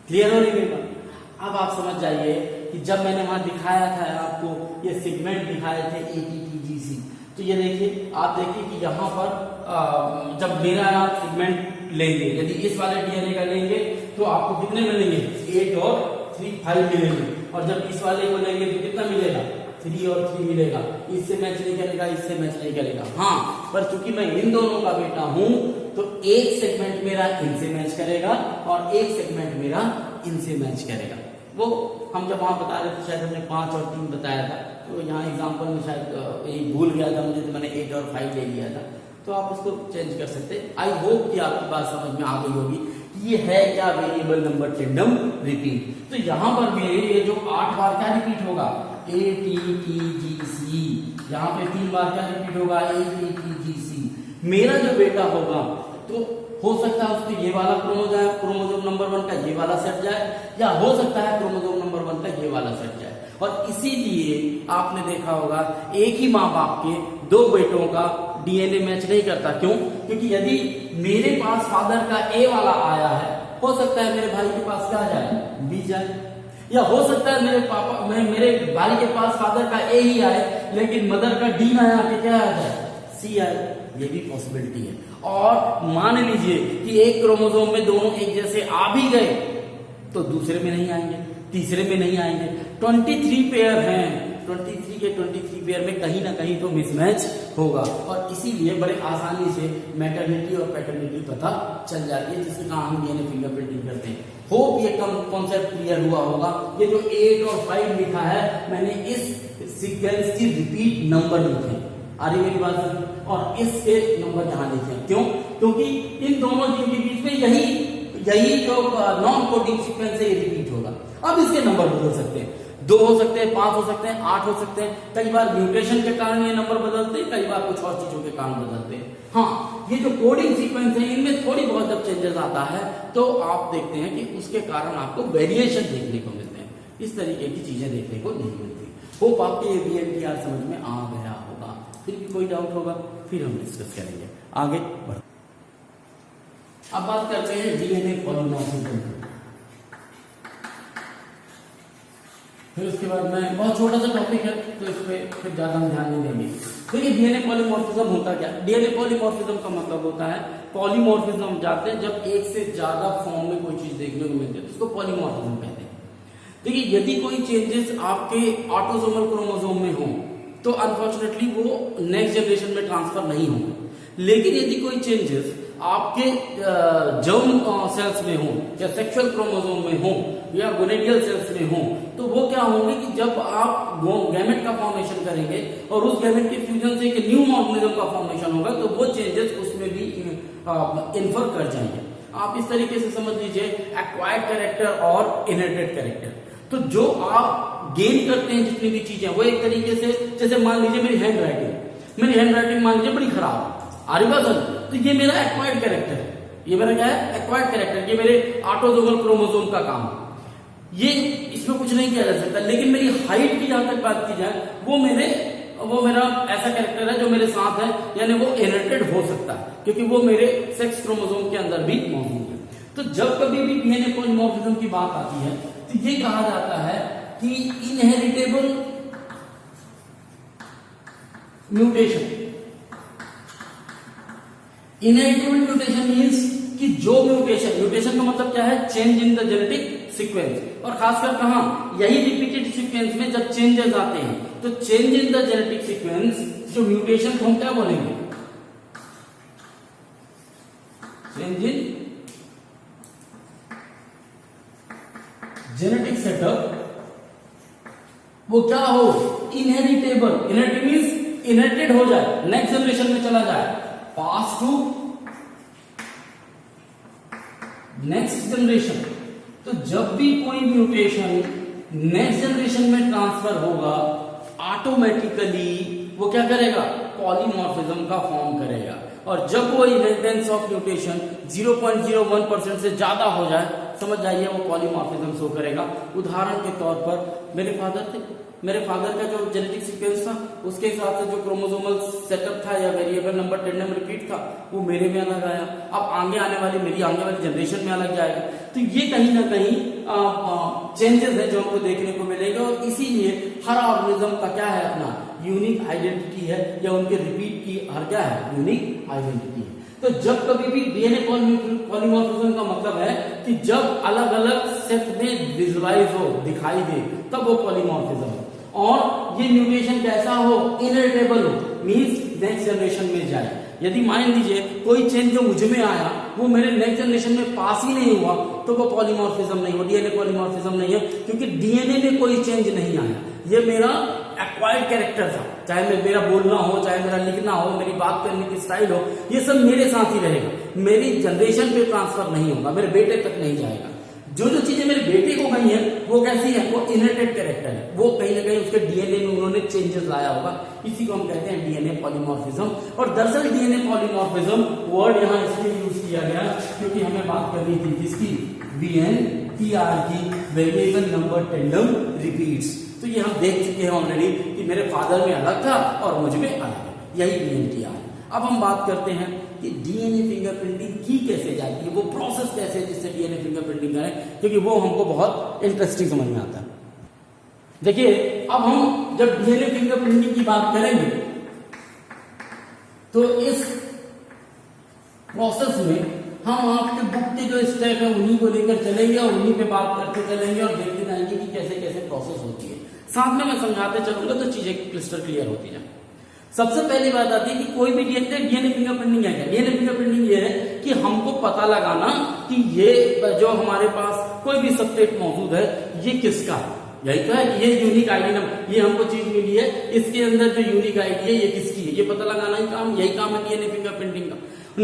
क्लियर हो रही मेरी बात? अब आप समझ जाइए कि जब मैंने वहां दिखाया था आपको ये सेगमेंट दिखाए थे ATTGC, तो ये देखिए, आप देखिए कि यहां पर जब मेरा आप सेगमेंट लेंगे, यदि इस वाले डीएनए का लेंगे तो आपको कितने मिलेंगे? 8 और 3 5 मिलेंगे। और जब इस वाले को लेंगे तो कितना मिलेगा? 3 और 3 मिलेगा। इससे मैच नहीं करेगा, इससे मैच नहीं करेगा। हाँ, पर चूंकि मैं इन दोनों का बेटा हूं तो एक सेगमेंट मेरा इनसे मैच करेगा और एक सेगमेंट मेरा इनसे मैच करेगा। वो हम जब वहां बता रहे थे शायद हमने 5 और 3 बताया था, तो यहाँ एग्जाम्पल में शायद ये भूल गया था मुझे, तो मैंने 8 और 5 ले लिया था। तो आप उसको चेंज कर सकते। आई होप कि आपकी बात समझ में आ गई होगी कि ये है क्या वेरिएबल नंबर टेंडम रिपीट। तो यहाँ पर मेरे ये जो 8 बार क्या रिपीट होगा? ATTGC। यहाँ पे 3 बार क्या रिपीट होगा? ATTGC। मेरा जो बेटा होगा तो हो सकता है उसको ये वाला क्रोमोसोम नंबर 1 का ये वाला सेट जाए, या हो सकता है क्रोमोसोम नंबर 1 का ये वाला सेट जाए। और इसीलिए आपने देखा होगा एक ही माँ बाप के 2 बेटों का डीएनए मैच नहीं करता। क्यों? क्योंकि यदि मेरे पास फादर का ए वाला आया है, हो सकता है मेरे भाई के पास क्या जाए? बी जाए। या हो सकता है मेरे भाई के पास फादर का ए ही आए लेकिन मदर का डी ना आके क्या आ जाए? सी आए। ये भी पॉसिबिलिटी है। और मान लीजिए कि एक क्रोमोसोम में दोनों एक जैसे आ भी गए तो दूसरे में नहीं आएंगे, तीसरे में नहीं आएंगे। 23 पेयर हैं, 23 के 23 पेयर में कहीं ना कहीं तो मिसमैच होगा। और इसीलिए बड़े आसानी से मैटरनिटी और पैटर्निटी पता चल जाती है, जिसके कारण हम डीएनए फिंगरप्रिंटिंग करते हैं। होप ये कॉन्सेप्ट क्लियर हुआ होगा। ये जो 8 और 5 लिखा है, मैंने इस सीक्वेंस की रिपीट नंबर लिखे। आ रही मेरी बात? और इसके नंबर यहां लिखे। क्यों? क्योंकि इन दोनों जीन के बीच में यही जो नॉन कोडिंग सीक्वेंस है ये रिपीट होगा। अब इसके नंबर बदल सकते हैं, 2 हो सकते हैं, 5 हो सकते हैं, 8 हो सकते हैं। कई बार म्यूटेशन के कारण ये नंबर बदलते हैं, कई बार कुछ और चीजों के कारण बदलते हैं। हाँ, ये जो कोडिंग सीक्वेंस है इनमें थोड़ी बहुत जब चेंजेस आता है तो आप देखते हैं कि उसके कारण आपको वेरिएशन देखने को मिलते हैं। इस तरीके की चीजें देखने को नहीं मिलती। होप आपके ये VNTR समझ में आ गया होगा। फिर भी कोई डाउट होगा फिर हम डिस्कस करेंगे। आगे बढ़, अब बात करते हैं डीएनए पॉलीमॉर्फिज्म। फिर उसके बाद मैं बहुत छोटा सा टॉपिक है तो इस पे फिर ज्यादा हम ध्यान नहीं देंगे। तो ये डीएनए पॉलीमॉर्फिज्म होता क्या? डीएनए पॉलीमॉर्फिज्म का मतलब होता है, पॉलीमॉर्फिज्म हम जानते हैं जब एक से ज्यादा फॉर्म में कोई चीज देखने को मिलती है तो उसको पॉलीमॉर्फिज्म कहते हैं। देखिए, यदि कोई चेंजेस आपके ऑटोसोमल क्रोमोसोम में हो तो अनफॉर्चुनेटली वो नेक्स्ट जनरेशन में ट्रांसफर नहीं होंगे। लेकिन यदि कोई चेंजेस आपके जर्म सेल्स में हो या सेक्सुअल क्रोमोसोम में हो या गोनेडियल सेल्स में हों, तो वो क्या होंगे कि जब आप गैमेट का फॉर्मेशन करेंगे और उस गैमेट के फ्यूजन से एक न्यू ऑर्गेनिज्म का फॉर्मेशन होगा, तो वो चेंजेस उसमें भी इन्फर कर जाएंगे। आप इस तरीके से समझ लीजिए एक्वायर्ड कैरेक्टर और इनहेरिटेड कैरेक्टर। तो जो आप गेन करते हैं जितनी भी चीजें, वो एक तरीके से, जैसे मान लीजिए मेरी हैंड राइटिंग मान लीजिए बड़ी खराब है, आ रही बात है, तो ये मेरा एक्वायर्ड कैरेक्टर है। ये मेरा क्या है? Acquired character. ये मेरे ऑटोसोमल क्रोमोसोम का काम है, ये इसमें कुछ नहीं किया जा सकता। लेकिन मेरी हाइट की जहां तक बात की जाए, वो मेरा ऐसा कैरेक्टर है जो मेरे साथ है, यानी वो इनहेरिटेड हो सकता है, क्योंकि वो मेरे सेक्स क्रोमोसोम के अंदर भी मौजूद है। तो जब कभी भी डीएनए पॉलीमॉर्फिज्म की बात आती है, तो ये कहा जाता है कि inheritable mutation. Inheritable mutation means कि जो म्यूटेशन का मतलब क्या है? Change in the genetic sequence. और खासकर कहां? यही रिपीटेड सीक्वेंस में जब चेंजेस आते हैं, तो change in the genetic sequence, जो म्यूटेशन को हम क्या बोलेंगे? चेंज इन जेनेटिक सेटअप, वो क्या हो? इनहेरिटेबल। इनहेरिटेड मीन्स इनहेरिटेड हो जाए, नेक्स्ट जनरेशन में चला जाए, पास टू नेक्स्ट जनरेशन। तो जब भी कोई म्यूटेशन नेक्स्ट जनरेशन में ट्रांसफर होगा, ऑटोमेटिकली वो क्या करेगा? पॉलीमॉर्फिज्म का फॉर्म करेगा। और जब वो इनहेरिटेंस ऑफ म्यूटेशन 0.01% से ज्यादा हो जाए, समझ जाइए वो पॉलीमॉर्फिज्म शो करेगा। उदाहरण के तौर पर मेरे फादर का जो जेनेटिक सीक्वेंस था, उसके हिसाब से जो क्रोमोसोमल सेटअप था या वेरिएबल नंबर टेंडम रिपीट था, वो मेरे में अलग आया। अब आगे आने वाली जनरेशन में अलग जाएगा। तो ये कहीं ना कहीं चेंजेस है जो हमको देखने को मिलेगा। और इसीलिए हर ऑर्गेनिज्म का क्या है? अपना यूनिक आइडेंटिटी है, या उनके रिपीट की हर क्या है? यूनिक आइडेंटिटी है। तो जब कभी भी डीएनए पॉलीमॉर्फिज्म का मतलब है कि जब अलग अलग सेट में विजुअलाइज हो, दिखाई दे, तब वो पॉलीमॉर्फिज्म है। और ये म्यूटेशन कैसा हो? इनहेरिटेबल हो, मींस नेक्स्ट जनरेशन में जाए। यदि मान लीजिए कोई चेंज जो मुझ में आया वो मेरे नेक्स्ट जनरेशन में पास ही नहीं हुआ, तो वो पॉलीमॉर्फिज्म नहीं हो, डीएनए पॉलीमॉर्फिज्म नहीं है, क्योंकि डीएनए में कोई चेंज नहीं आया। ये मेरा एक्वायर्ड कैरेक्टर था, चाहे मेरा बोलना हो, चाहे मेरा लिखना हो, मेरी बात करने की स्टाइल हो, ये सब मेरे साथ ही रहेगा, मेरी जनरेशन पे ट्रांसफर नहीं होगा, मेरे बेटे तक नहीं जाएगा। जो चीजें मेरे बेटे को गई हैं, वो कैसी है? वो इनहेरिटेड कैरेक्टर है, वो कहीं ना कहीं उसके डीएनए में उन्होंने चेंजेस लाया होगा। इसी को हम कहते हैं डीएनए पॉलीमॉर्फिज्म। और दरअसल डीएनए पॉलीमॉर्फिज्म वर्ड यहाँ इसलिए यूज किया गया क्योंकि हमें बात करनी थी किसकी? VNTR की, वेरिएबल नंबर टेंडम रिपीट्स। तो ये हम देख चुके हैं ऑलरेडी कि मेरे फादर में अलग था और मुझ में अलग है, यही VNTR। अब हम बात करते हैं कि डीएनए फिंगरप्रिंटिंग की कैसे जाती है, वो प्रोसेस कैसे है जिससे डीएनए फिंगरप्रिंटिंग करें, क्योंकि वो हमको बहुत इंटरेस्टिंग समझ में आता है। देखिए, अब हम जब डीएनए फिंगरप्रिंटिंग की बात करेंगे, तो इस प्रोसेस में हम आपके बुक के जो स्टेप है उन्हीं को लेकर चलेंगे और उन्हीं पे बात करते चलेंगे और देखते जाएंगे कि कैसे कैसे प्रोसेस होती है। साथ में मैं समझाते चलूंगा तो चीजें क्लिस्टर क्लियर होती जाए। सबसे पहली बात आती है कि कोई भी डीएनए फिंगरप्रिंटिंग है क्या? डीएनए फिंगरप्रिंटिंग ये है कि हमको पता लगाना कि ये जो हमारे पास कोई भी सब्सट्रेट मौजूद है, ये किसका है। यही तो है कि ये यूनिक आईडी नंबर, ये हमको चीज मिली है, इसके अंदर जो यूनिक आईडी है ये किसकी है, ये पता लगाना ही काम, यही काम है डीएनए फिंगरप्रिंटिंग का।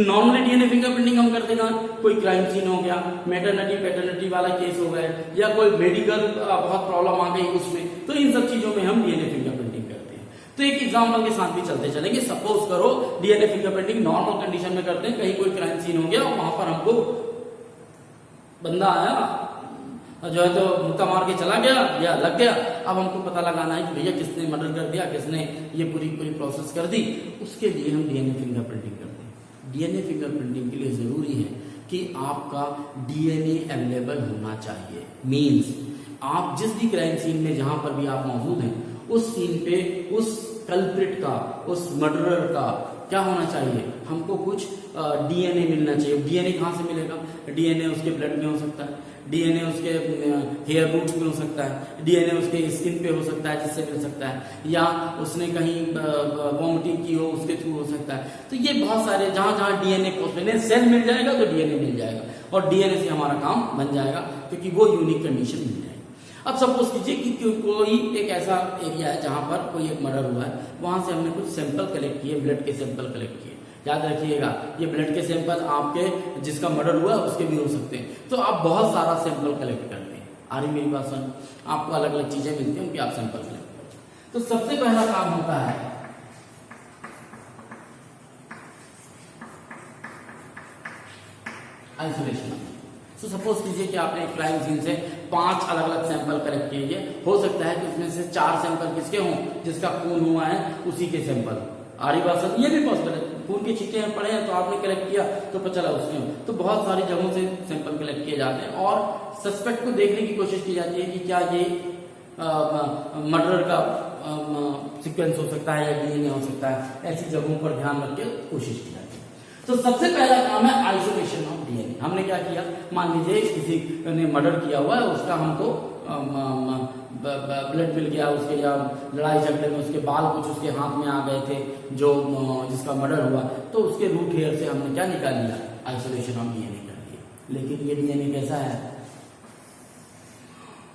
नॉर्मली डीएनए फिंगरप्रिंटिंग हम करते हैं, कोई क्राइम सीन हो गया, मैटरनिटी पैटर्निटी वाला केस हो गया, या कोई मेडिकल बहुत प्रॉब्लम आ गई उसमें, तो इन सब चीजों में हम डीएनए फिंगरप्रिंटिंग करते हैं। तो एक एग्जांपल के साथ भी चलते चलेंगे। सपोज करो डीएनए फिंगरप्रिंटिंग नॉर्मल कंडीशन में करते हैं, कहीं कोई क्राइम सीन हो गया, वहां पर हमको बंदा आया जो है तो मुक्का मार के चला गया या लग गया। अब हमको पता लगाना है कि भैया किसने मर्डर कर दिया, किसने ये पूरी प्रोसेस कर दी। उसके लिए हम डीएनए फिंगरप्रिंटिंग करते हैं। डीएनए फिंगरप्रिंटिंग के लिए जरूरी है कि आपका डीएनए अवेलेबल होना चाहिए। मींस आप जिस भी क्राइम सीन में जहां पर भी आप मौजूद हैं, उस सीन पे उस कल्प्रिट का, उस मर्डरर का क्या होना चाहिए, हमको कुछ डीएनए मिलना चाहिए। डीएनए कहां से मिलेगा? डीएनए उसके ब्लड में हो सकता है, डीएनए उसके हेयर रूट्स पे हो सकता है, डीएनए उसके स्किन पे हो सकता है जिससे मिल सकता है, या उसने कहीं वॉमिटिंग की हो उसके थ्रू हो सकता है। तो ये बहुत सारे जहां जहां डीएनए पॉसिबल सेल मिल जाएगा तो डीएनए मिल जाएगा और डीएनए से हमारा काम बन जाएगा क्योंकि वो यूनिक कंडीशन मिल जाएगी। अब सपोज कीजिए कि कोई एक ऐसा एरिया है जहां पर कोई एक मर्डर हुआ है, वहां से हमने कुछ सैंपल कलेक्ट किए, ब्लड के सैंपल कलेक्ट किए। याद रखिएगा ये ब्लड के सैंपल आपके जिसका मर्डर हुआ है उसके भी हो सकते हैं। तो आप बहुत सारा सैंपल कलेक्ट करते हैं। आ रही मेरी बात सुन, आपको अलग अलग चीजें मिलती हैं उनकी आप सैंपल कलेक्ट करते हैं। तो सबसे पहला काम होता है आइसोलेशन। तो सपोज कीजिए कि आपने एक क्राइम सीन से 5 अलग अलग सैंपल कलेक्ट किए, हो सकता है कि उसमें से 4 सैंपल किसके हों, जिसका खून हुआ है उसी के सैंपल। आरी बात समझ, ये भी पॉसिबल है, खून के छींटे हैं पड़े हैं तो आपने कलेक्ट किया तो पता चला उसके हों। तो बहुत सारी जगहों से सैंपल कलेक्ट किए जाते हैं और सस्पेक्ट को देखने की कोशिश की जाती है कि क्या ये मर्डर का सीक्वेंस हो सकता है या डीएनए हो सकता है। ऐसी जगहों पर ध्यान रख के कोशिश की जाती है। तो सबसे पहला काम है आइसोलेशन ऑफ डीएनए। हमने क्या किया, मान लीजिए किसी ने मर्डर किया हुआ है, उसका हमको ब्लड मिल गया उसके, या लड़ाई झगड़े में उसके बाल कुछ उसके हाथ में आ गए थे जो जिसका मर्डर हुआ, तो उसके रूट हेयर से हमने क्या निकाल लिया, आइसोलेशन ऑफ डीएनए कर दिया। लेकिन ये डीएनए कैसा है,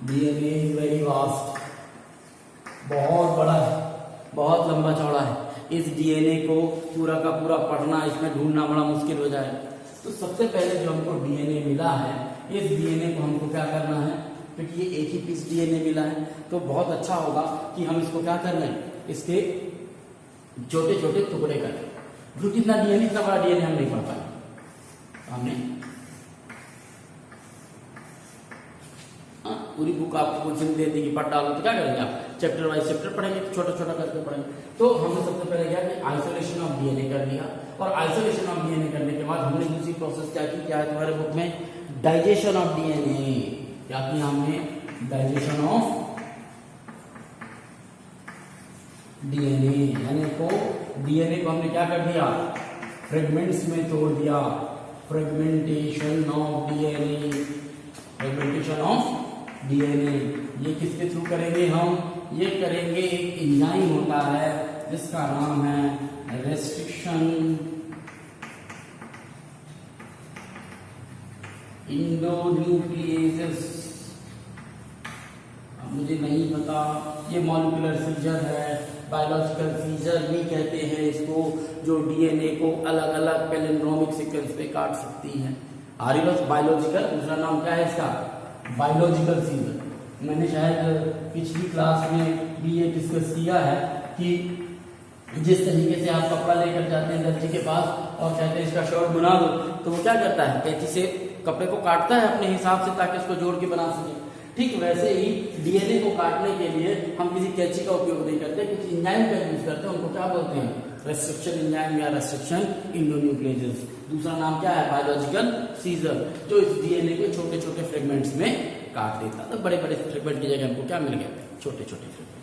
डीएनए इज वेरी वास्ट, बहुत बड़ा है, बहुत लंबा चौड़ा है। इस डीएनए को पूरा का पूरा पढ़ना, इसमें ढूंढना बड़ा मुश्किल हो जाए। तो सबसे पहले जो हमको डीएनए मिला है, इस डीएनए को हमको क्या करना है, क्योंकि ये एक ही पीस डीएनए मिला है तो बहुत अच्छा होगा कि हम इसको क्या कर लें, इसके छोटे छोटे टुकड़े करें। जो कितना डीएनए, इतना बड़ा डीएनए हम नहीं पढ़ पाए। हमने पूरी बुक आपको क्वेश्चन दे देगी, पढ़ डालो तो क्या करेंगे आप, चैप्टर वाइज चैप्टर पढ़ेंगे, छोटा छोटा करके पढ़ेंगे। तो हमने सबसे पहले क्या कि आइसोलेशन ऑफ डीएनए कर दिया, और आइसोलेशन ऑफ डीएनए करने के बाद हमने दूसरी प्रोसेस क्या की, क्या है तुम्हारे बुक में, डाइजेशन ऑफ डीएनए। क्या किया हमने, डाइजेशन ऑफ डीएनए, यानी को डीएनए को हमने क्या कर दिया, फ्रेगमेंट्स में तोड़ दिया, fragmentation of DNA, fragmentation of DNA. ये किसके थ्रू करेंगे हम, ये करेंगे एक एंजाइम होता है जिसका नाम है रेस्ट्रिक्शन इंडोन्यूक्लिएजेस। मुझे नहीं पता, ये मॉलिक्यूलर सीजर है, बायोलॉजिकल सीजर भी कहते हैं इसको, जो डीएनए को अलग अलग पैलिंड्रोमिक सीक्वेंस पे काट सकती है। आरिबस बायोलॉजिकल, दूसरा नाम क्या है इसका, बायोलॉजिकल सीजर। मैंने शायद पिछली क्लास में भी ये डिस्कस किया है कि जिस तरीके से आप कपड़ा लेकर जाते हैं दर्जी के पास और कहते हैं इसका शर्ट बना दो, तो वो क्या करता है, कैंची से कपड़े को काटता है अपने हिसाब से ताकि उसको जोड़ के बना सके। ठीक वैसे ही डीएनए को काटने के लिए हम किसी कैंची का उपयोग नहीं करते, कुछ एंजाइम का यूज करते हैं, उनको क्या बोलते हैं, रेस्ट्रिक्शन एंजाइम या रेस्ट्रिक्शन इंडोन्यूक्लिएजेस। दूसरा नाम क्या है, बायोलॉजिकल सीजर, जो इस डीएनए को छोटे छोटे फ्रेगमेंट्स में काट देता। तो बड़े बड़े फ्रेगमेंट की जगह हमको क्या मिल गया, छोटे छोटे फ्रेगमेंट।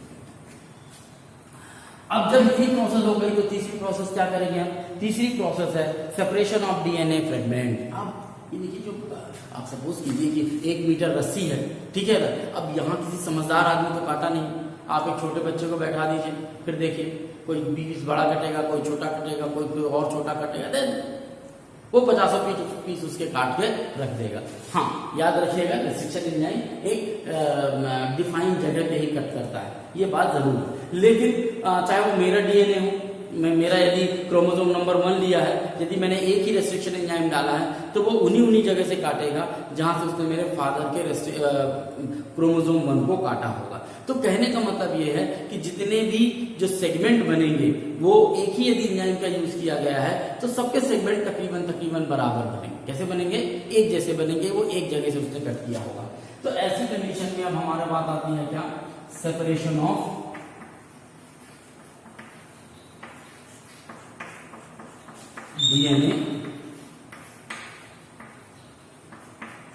अब जब ये प्रोसेस हो गई तो तीसरी प्रोसेस क्या करेंगे हम, तीसरी प्रोसेस है सेपरेशन ऑफ डीएनए फ्रेगमेंट। अब ये देखिए, जो आप सपोज कीजिए कि 1 मीटर रस्सी है, ठीक है ना, अब यहाँ किसी समझदार आदमी को काटा नहीं, आप एक छोटे बच्चे को बैठा दीजिए, फिर देखिए कोई 20 बड़ा कटेगा, कोई छोटा कटेगा, कोई और छोटा कटेगा, देन वो 50 पीस उसके काट के रख देगा। हाँ याद रखिएगा, रेस्ट्रिक्शन एंजाइम एक डिफाइन जगह पे ही कट करता है, ये बात जरूर है। लेकिन चाहे वो मेरा डीएनए हो, मेरा यदि क्रोमोसोम नंबर 1 लिया है, यदि मैंने एक ही रेस्ट्रिक्शन एंजाइम डाला है तो वो उन्हीं जगह से काटेगा जहां से उसने मेरे फादर के क्रोमोसोम 1 को काटा होगा। तो कहने का मतलब ये है कि जितने भी जो सेगमेंट बनेंगे वो एक ही यदि एंजाइम का यूज किया गया है तो सबके सेगमेंट तकरीबन बराबर बनेंगे। कैसे बनेंगे, एक जैसे बनेंगे, वो एक जगह से उसने कट किया होगा। तो ऐसी कंडीशन में अब हमारे बात आती है क्या, सेपरेशन ऑफ डीएनए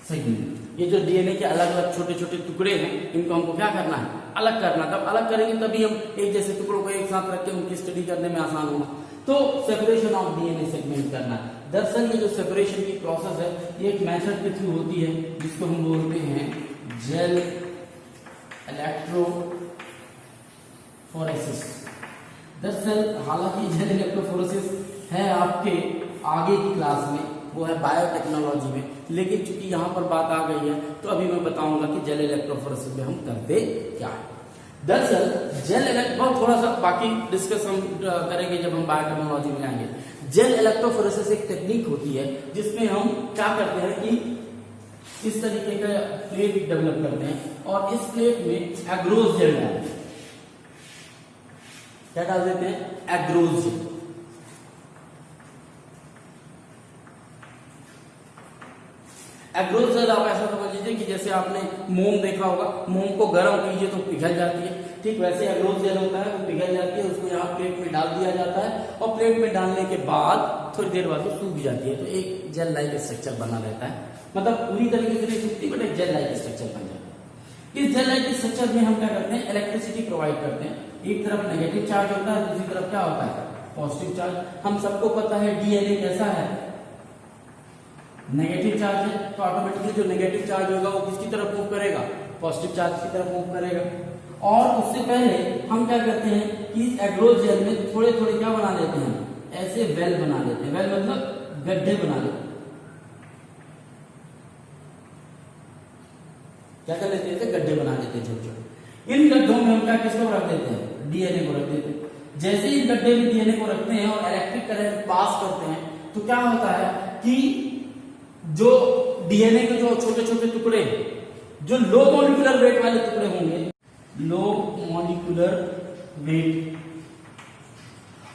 सेगमेंट। ये जो डीएनए के अलग अलग छोटे छोटे टुकड़े हैं, इनको हमको क्या करना है, अलग करना। तब अलग करेंगे तभी हम एक जैसे टुकड़ों को एक साथ रख के उनकी स्टडी करने में आसान होगा। तो सेपरेशन ऑफ डीएनए सेगमेंट करना है। दरअसल ये जो सेपरेशन की प्रोसेस है ये एक मेथड के थ्रू होती है जिसको हम बोलते हैं जेल इलेक्ट्रोफोरेसिस। दरअसल हालांकि जेल इलेक्ट्रोफोरेसिस है आपके आगे की क्लास में, वो है बायोटेक्नोलॉजी में, लेकिन चूंकि यहाँ पर बात आ गई है तो अभी मैं बताऊंगा कि जेल इलेक्ट्रोफोरेसिस में हम करते क्या है। दरअसल जेल इलेक्ट्रो थोड़ा सा बाकी डिस्कस हम करेंगे जब हम बायोटेक्नोलॉजी में आएंगे। जेल इलेक्ट्रोफोरेसिस एक टेक्निक होती है जिसमें हम क्या करते हैं कि इस तरीके का प्लेट डेवलप करते हैं और इस प्लेट में एग्रोज जेल डालते हैं। क्या डाल देते हैं? एग्रोज जेल। एग्रोज जेल आप ऐसा समझ लीजिए कि जैसे आपने मोम देखा होगा, मोम को गर्म कीजिए तो पिघल जाती है, ठीक वैसे एग्रोज जेल होता है, वो पिघल जाती है, उसको यहाँ प्लेट में डाल दिया जाता है और प्लेट में डालने के बाद थोड़ी देर बाद वो सूख जाती है, तो एक जेल लाइक स्ट्रक्चर बना रहता है। मतलब पूरी तरीके से नहीं सूखती बट एक जेल लाइक स्ट्रक्चर बन जाता है। इस जेल लाइक स्ट्रक्चर में हम क्या करते हैं? इलेक्ट्रिसिटी प्रोवाइड करते हैं। एक तरफ नेगेटिव चार्ज होता है, दूसरी तरफ क्या होता है? Positive charge. हम सबको पता है डीएनए कैसा है? नेगेटिव चार्ज है, तो ऑटोमेटिकली जो नेगेटिव चार्ज होगा वो किसकी तरफ मूव करेगा? पॉजिटिव चार्ज की तरफ मूव करेगा। और उससे पहले हम क्या करते हैं कि इस एग्रोज जेल में थोड़े थोड़े क्या बना लेते हैं? ऐसे वेल बना लेते हैं। वेल मतलब गड्ढे बना लेते हैं। क्या कर लेते हैं? गड्ढे बना लेते हैं छोटे छोटे। इन गड्ढों में हम क्या किसको रख देते हैं? डीएनए को रख देते हैं। जैसे ही गड्ढे में डीएनए को रखते हैं और इलेक्ट्रिक करंट पास करते हैं तो क्या होता है कि जो डीएनए के जो छोटे छोटे टुकड़े, जो लो मॉलिक्यूलर वेट वाले टुकड़े होंगे, लो मॉलिक्यूलर वेट,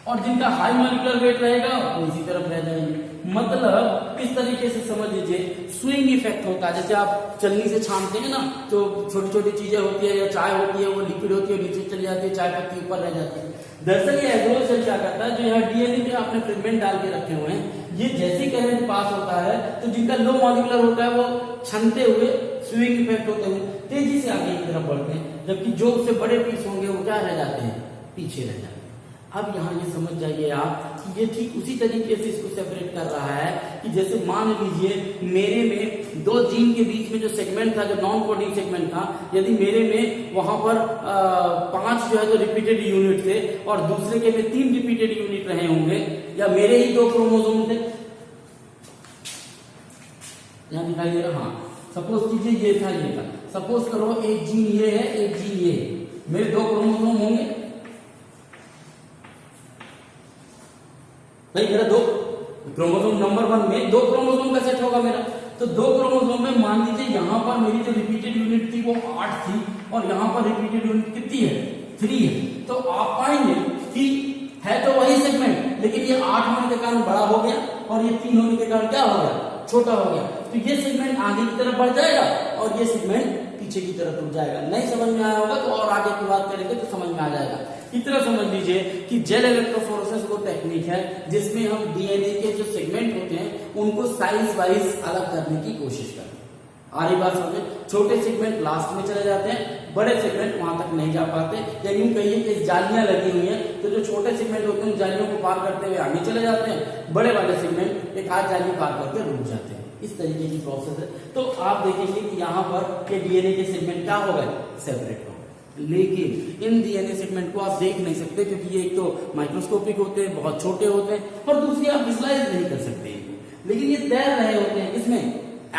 और जिनका हाई मॉलिक्यूलर वेट रहेगा वो इसी तरफ रह जाएंगे। मतलब इस तरीके से समझ लीजिए स्विंग इफेक्ट होता है। जैसे आप चलनी से छानते हैं ना, तो छोटी छोटी चीजें होती है या चाय होती है, वो लिक्विड होती है, नीचे चली जाती है, चाय पत्ती ऊपर रह जाती है। दरअसल ये एग्रोज जेल क्या करता है, जो यहाँ डीएनए के आपने फ्रेगमेंट डाल के रखे हुए हैं, ये जैसे करंट पास होता है तो जिनका लो मॉलिक्यूलर होता है वो छनते हुए स्विंग इफेक्ट होते हुए तेजी से आगे की तरफ बढ़ते हैं, जबकि जो उससे बड़े पीस होंगे वो क्या रह जाते हैं? पीछे रह जाते हैं। अब यहाँ ये समझ जाइए आप कि ये ठीक उसी तरीके से इसको सेपरेट कर रहा है कि जैसे मान लीजिए मेरे में दो जीन के बीच में जो सेगमेंट था, जो नॉन कोडिंग सेगमेंट था, यदि मेरे में वहां पर 5 जो है तो रिपीटेड यूनिट थे और दूसरे के में 3 रिपीटेड यूनिट रहे होंगे, या मेरे ही 2 क्रोमोसोम थे, यहाँ दिखाई दे रहा, हाँ सपोज कीजिए ये था, ये था, सपोज करो एक जीन ये है, एक जीन ये है, मेरे 2 क्रोमोसोम होंगे भाई, मेरा 2 क्रोमोसोम नंबर 1 में 2 क्रोमोसोम का सेट होगा मेरा। तो 2 क्रोमोसोम में मान लीजिए यहाँ पर मेरी जो रिपीटेड यूनिट थी वो 8 थी और यहाँ पर रिपीटेड यूनिट कितनी है? 3 है। तो आप पाएंगे कि है तो वही सेगमेंट, लेकिन ये 8 होने के कारण बड़ा हो गया और ये 3 होने के कारण क्या हो गया? छोटा हो गया। तो ये सेगमेंट आगे की तरफ बढ़ जाएगा और ये सेगमेंट पीछे की तरफ रुक जाएगा। नहीं समझ में आया होगा तो और आगे की बात करेंगे तो समझ में आ जाएगा। इतना समझ लीजिए कि जेल इलेक्ट्रोफोरेसिस वो टेक्निक है जिसमें हम डीएनए के जो सेगमेंट होते हैं उनको साइज वाइज अलग करने की कोशिश करते हैं। आ रही बात समझे? छोटे सेगमेंट लास्ट में चले जाते हैं, बड़े सेगमेंट वहां तक नहीं जा पाते, या यूं कहिए कि जालियां लगी हुई हैं तो जो छोटे सेगमेंट होते हैं उन जालियों को पार करते हुए आगे चले जाते हैं, बड़े वाले सेगमेंट एक आध जाली पार करके रुक जाते हैं। इस तरीके की प्रोसेस है। तो आप देखेंगे कि यहाँ पर ये डीएनए के सेगमेंट क्या हो गए? सेपरेट हो गए। लेकिन इन डीएनए सेगमेंट को आप देख नहीं सकते क्योंकि ये एक तो माइक्रोस्कोपिक होते हैं, बहुत छोटे होते हैं, और दूसरी आप विजुलाइज नहीं कर सकते। लेकिन ये तैर रहे होते हैं, इसमें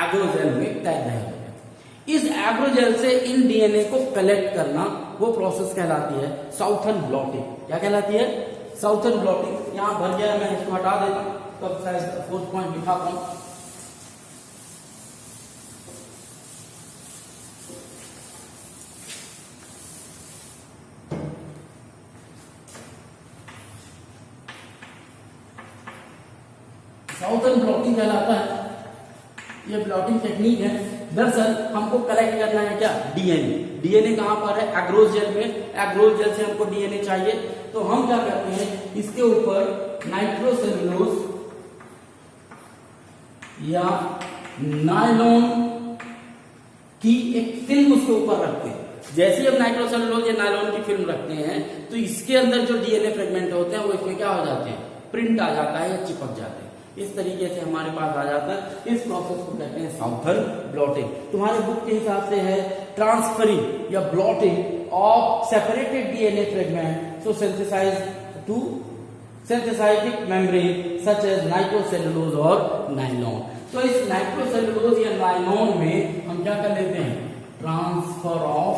एग्रोजेल में तैर रहे होते हैं। इस एग्रोजेल से इन डीएनए को कलेक्ट करना वो प्रोसेस कहलाती है साउथर्न ब्लॉटिंग। क्या कहलाती है? Southern blotting. यहाँ भर गया, मैं इसको हटा देता हूँ, तब शायद 4th पॉइंट दिखाता हूँ। साउथर्न ब्लॉटिंग कहलाता है। ये ब्लॉटिंग टेक्निक है। दरअसल हमको कलेक्ट करना है क्या? डीएनए। डीएनए कहां पर है? एग्रोज जेल में। एग्रोज जेल से हमको डीएनए चाहिए, तो हम क्या करते हैं, इसके ऊपर नाइट्रोसेलुलोज या नायलॉन की एक फिल्म उसके ऊपर रखते हैं। जैसे ही हम नाइट्रोसेलुलोज या नायलॉन की फिल्म रखते हैं तो इसके अंदर जो डीएनए फ्रेगमेंट होते हैं वो इसमें क्या हो जाते हैं? प्रिंट आ जाता है या चिपक जाते हैं। इस तरीके से हमारे पास आ जाता है। इस प्रोसेस को कहते हैं साउथर्न ब्लॉटिंग। तुम्हारे बुक के हिसाब से है ट्रांसफरिंग या blotting of separated DNA fragment so synthesize to synthetic membrane such as nitrocellulose और नाइलॉन। तो इस नाइट्रोसेलुलोज या नाइलॉन में हम क्या कर लेते हैं, ट्रांसफर ऑफ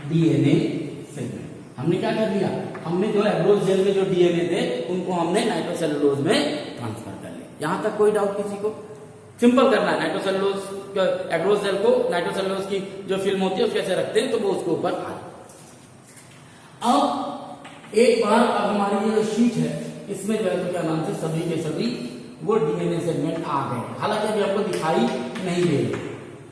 डीएनए सेगमेंट। हमने क्या कर लिया, हमने जो एग्रोस जेल में जो डीएनए थे उनको हमने नाइट्रोसेलुलोज में ट्रांसफर कर लिया। यहां तक कोई डाउट किसी को? सिंपल करना है, नाइट्रोसेलुलोज एग्रोस जेल को नाइट्रोसेलुलोज की जो फिल्म होती है उसको कैसे रखते हैं तो वो उसके ऊपर आ। अब एक बार अब हमारी ये जो शीट है इसमें जो है तो क्या नाम से सभी के सभी वो डीएनए सेगमेंट आ गए। हालांकि अभी आपको दिखाई नहीं दे रहे,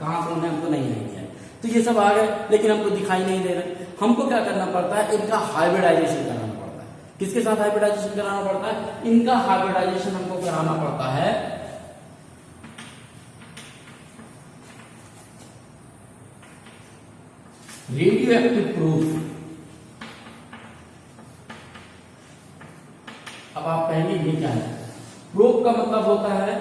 कहां से उन्हें हमको नहीं दिया, तो ये सब आ गए लेकिन हमको दिखाई नहीं दे रहे। हमको क्या करना पड़ता है, इनका हाइब्रिडाइजेशन कराना पड़ता है। किसके साथ हाइब्रिडाइजेशन कराना पड़ता है? इनका हाइब्रिडाइजेशन हमको कराना पड़ता है रेडियो एक्टिव प्रूफ। अब आप पहले ये क्या है, प्रोब का मतलब होता है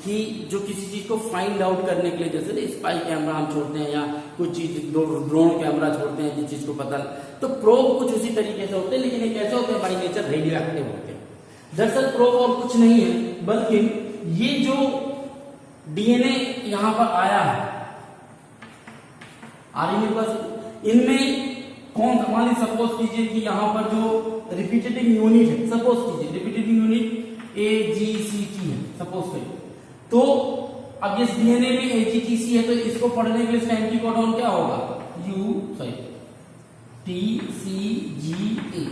कि जो किसी चीज को फाइंड आउट करने के लिए, जैसे स्पाई कैमरा हम छोड़ते हैं या कुछ चीज ड्रोन कैमरा छोड़ते हैं जिस चीज को पता, तो प्रोब कुछ उसी तरीके से होते हैं, लेकिन ये कैसे होते हैं, बाई नेचर रेडियो एक्टिव होते हैं। दरअसल प्रोब और कुछ नहीं है बल्कि ये जो डीएनए यहां पर आया है, आ रही मेरे पास, इनमें कौन, मान लीजिए सपोज कीजिए कि यहां पर जो रिपीटेटिंग यूनिट है, सपोज कीजिए रिपीटेटिंग यूनिट AGCT है सपोज करिए, तो अब इस डीएनए में AGTC है तो इसको पढ़ने के लिए इसका एंटीकोडॉन क्या होगा, TCGA,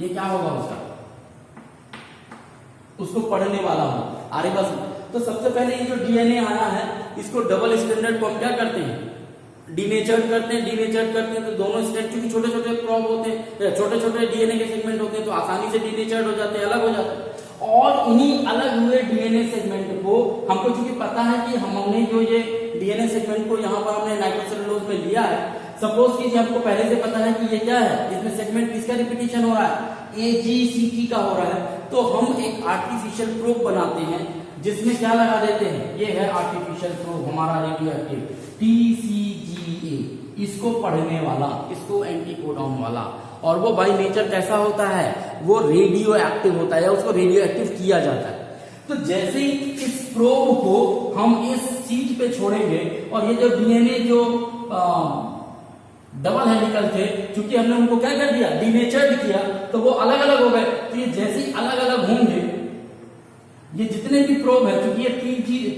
ये क्या होगा उसका, उसको पढ़ने वाला हो। अरे बस, तो सबसे पहले ये जो डीएनए आया है इसको डबल स्टैंडर्ड को हम क्या करते हैं, डीनेचर्ड करते हैं तो दोनों स्टेट, क्योंकि छोटे छोटे प्रोब होते हैं, छोटे छोटे डीएनए के सेगमेंट होते हैं तो आसानी से डीनेचर्ड हो जाते हैं, अलग हो जाते हैं। और इन्हीं अलग हुए डीएनए सेगमेंट को हमको चूंकि पता है कि हमने जो ये डीएनए सेगमेंट को यहाँ पर हमने नाइट्रोसेलुलोज में लिया है, सपोज कीजिए हमको पहले से पता है कि ये क्या है, इसमें सेगमेंट किसका रिपीटिशन हो रहा है, AGCT का हो रहा है, तो हम एक आर्टिफिशियल प्रोब बनाते हैं जिसमें क्या लगा देते हैं, ये है आर्टिफिशियल प्रोब हमारा रेडियो एक्टिव TCGA, इसको पढ़ने वाला, इसको एंटीकोडॉन वाला, और वो बाय नेचर कैसा होता है, वो रेडियो एक्टिव होता है या उसको रेडियो एक्टिव किया जाता है। तो जैसे ही इस प्रोब को हम इस सीट पे छोड़ेंगे और ये जो डीएनए जो डबल हेलिकल थे, चूंकि हमने उनको क्या कर दिया, डीनेचर्ड किया, तो वो अलग अलग हो गए। तो ये जैसे ही अलग अलग होंगे, ये जितने भी प्रोब है, क्योंकि ये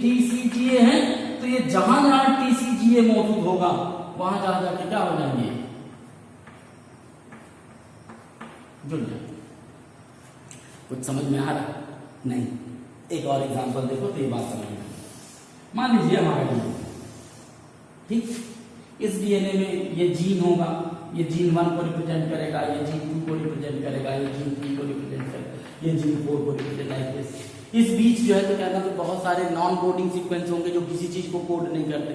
TCGA है, तो ये जहां जहां TCGA मौजूद होगा वहां जहां जाके क्या हो जाएंगे, जुड़ जाएंगे। कुछ समझ में आ रहा नहीं? एक और एग्जांपल देखो तो ये बात समझ में। मान लीजिए हमारा डीएनए, ठीक, इस डीएनए में ये जीन होगा, ये जीन 1 को रिप्रेजेंट करेगा, ये जीन 2 को रिप्रेजेंट करेगा, ये जीन 3 को रिप्रेजेंट करेगा, ये जीन 4 को रिप्रेजेंट करेगा। इस बीच जो है तो क्या कहते हैं, बहुत सारे नॉन कोडिंग सीक्वेंस होंगे जो किसी चीज को कोड नहीं करते।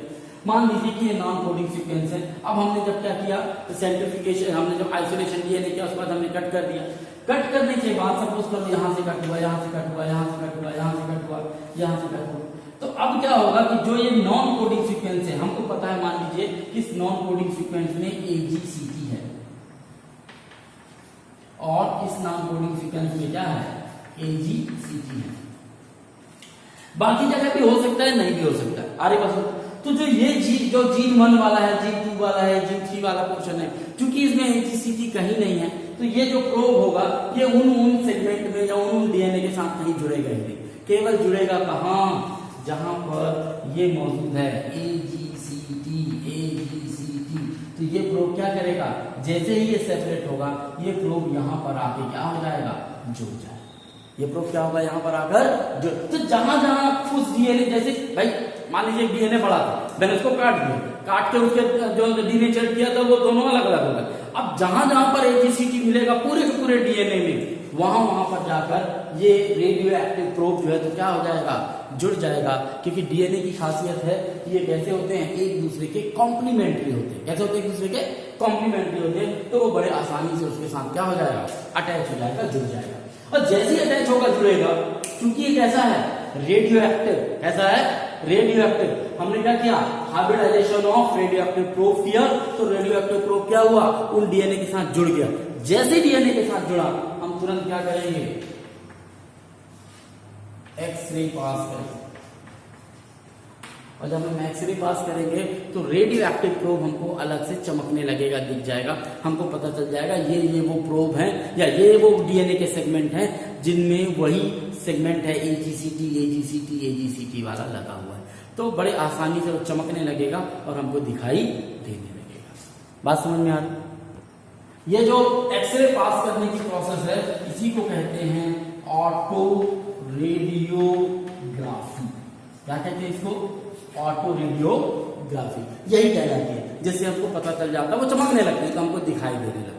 मान लीजिए कि ये नॉन कोडिंग सीक्वेंस है। अब हमने जब क्या किया, तो सेंट्रिफिकेशन, हमने जब आइसोलेशन डीएनए किया उसके बाद हमने कट कर दिया। कट करने के बाद सपोज करो यहाँ से कट हुआ, यहाँ से कट हुआ, यहाँ से कट हुआ, यहाँ से कट हुआ, यहाँ से कट हुआ, तो अब क्या होगा कि जो ये नॉन कोडिंग सीक्वेंस है, हमको पता है, मान लीजिए कि इस नॉन कोडिंग सीक्वेंस में AGCT है और इस नॉन कोडिंग सीक्वेंस में क्या है, AGCT है। बाकी जगह भी हो सकता है, नहीं भी हो सकता है। अरे बस, तो जो ये जो जीन 1 वाला है, जीन 2 वाला है, जीन 3 वाला पोर्शन है, क्योंकि इसमें AGCT कहीं नहीं है, तो ये जो प्रोब होगा ये उन सेगमेंट में या उन डीएनए के साथ नहीं जुड़ेगा ही नहीं, केवल जुड़ेगा कहां, जहां पर ये मौजूद है AGCT। तो ये प्रोब क्या करेगा, जैसे ही ये सेपरेट होगा, ये प्रोब यहाँ पर आके क्या हो जाएगा, जुड़ जाएगा। ये प्रोब क्या होगा, यहाँ पर आकर जो, तो जहां जहां उस डीएनए, जैसे भाई मान लीजिए डीएनए बड़ा था, मैंने उसको काट दिया, काट के उसके जो डीनेचर किया था वो दोनों अलग अलग हो गए। अब जहां जहां पर AGCT मिलेगा पूरे के पूरे डीएनए में, वहां पर जाकर ये रेडियो एक्टिव प्रोब जो है तो क्या हो जाएगा, जुड़ जाएगा। क्योंकि डीएनए की खासियत है कि ये कैसे होते हैं, एक दूसरे के कॉम्प्लीमेंट्री होते हैं। कैसे होते हैं, एक दूसरे के कॉम्प्लीमेंट्री होते हैं, तो वो बड़े आसानी से उसके साथ क्या हो जाएगा, अटैच हो जाएगा, जुड़ जाएगा। और जैसे ही अटैच होगा जुड़ेगा, क्योंकि ये कैसा है, रेडियो एक्टिव, कैसा है, रेडियो एक्टिव। हमने क्या किया, hybridisation of radioactive probe किया, तो रेडियो एक्टिव प्रोब क्या हुआ, उन डीएनए के साथ जुड़ गया। जैसे डीएनए के साथ जुड़ा, हम तुरंत क्या करेंगे, एक्सरे पास करेंगे। और जब हम एक्सरे पास करेंगे तो रेडियो एक्टिव प्रोब हमको अलग से चमकने लगेगा, दिख जाएगा, हमको पता चल जाएगा ये वो प्रोब है या ये वो डीएनए के सेगमेंट हैं जिनमें वही सेगमेंट है एजीसीटी वाला लगा हुआ है। तो बड़े आसानी से वो चमकने लगेगा और हमको दिखाई देने लगेगा। बात समझ में आ रही? ये जो एक्सरे पास करने की प्रोसेस है, इसी को कहते हैं ऑटो रेडियोग्राफी। क्या कहते हैं इसको, ऑटो रेडियोग्राफी, यही कहलाती है। जिससे हमको पता चल जाता है, वो चमकने लगते हैं तो हमको दिखाई देने लगता है।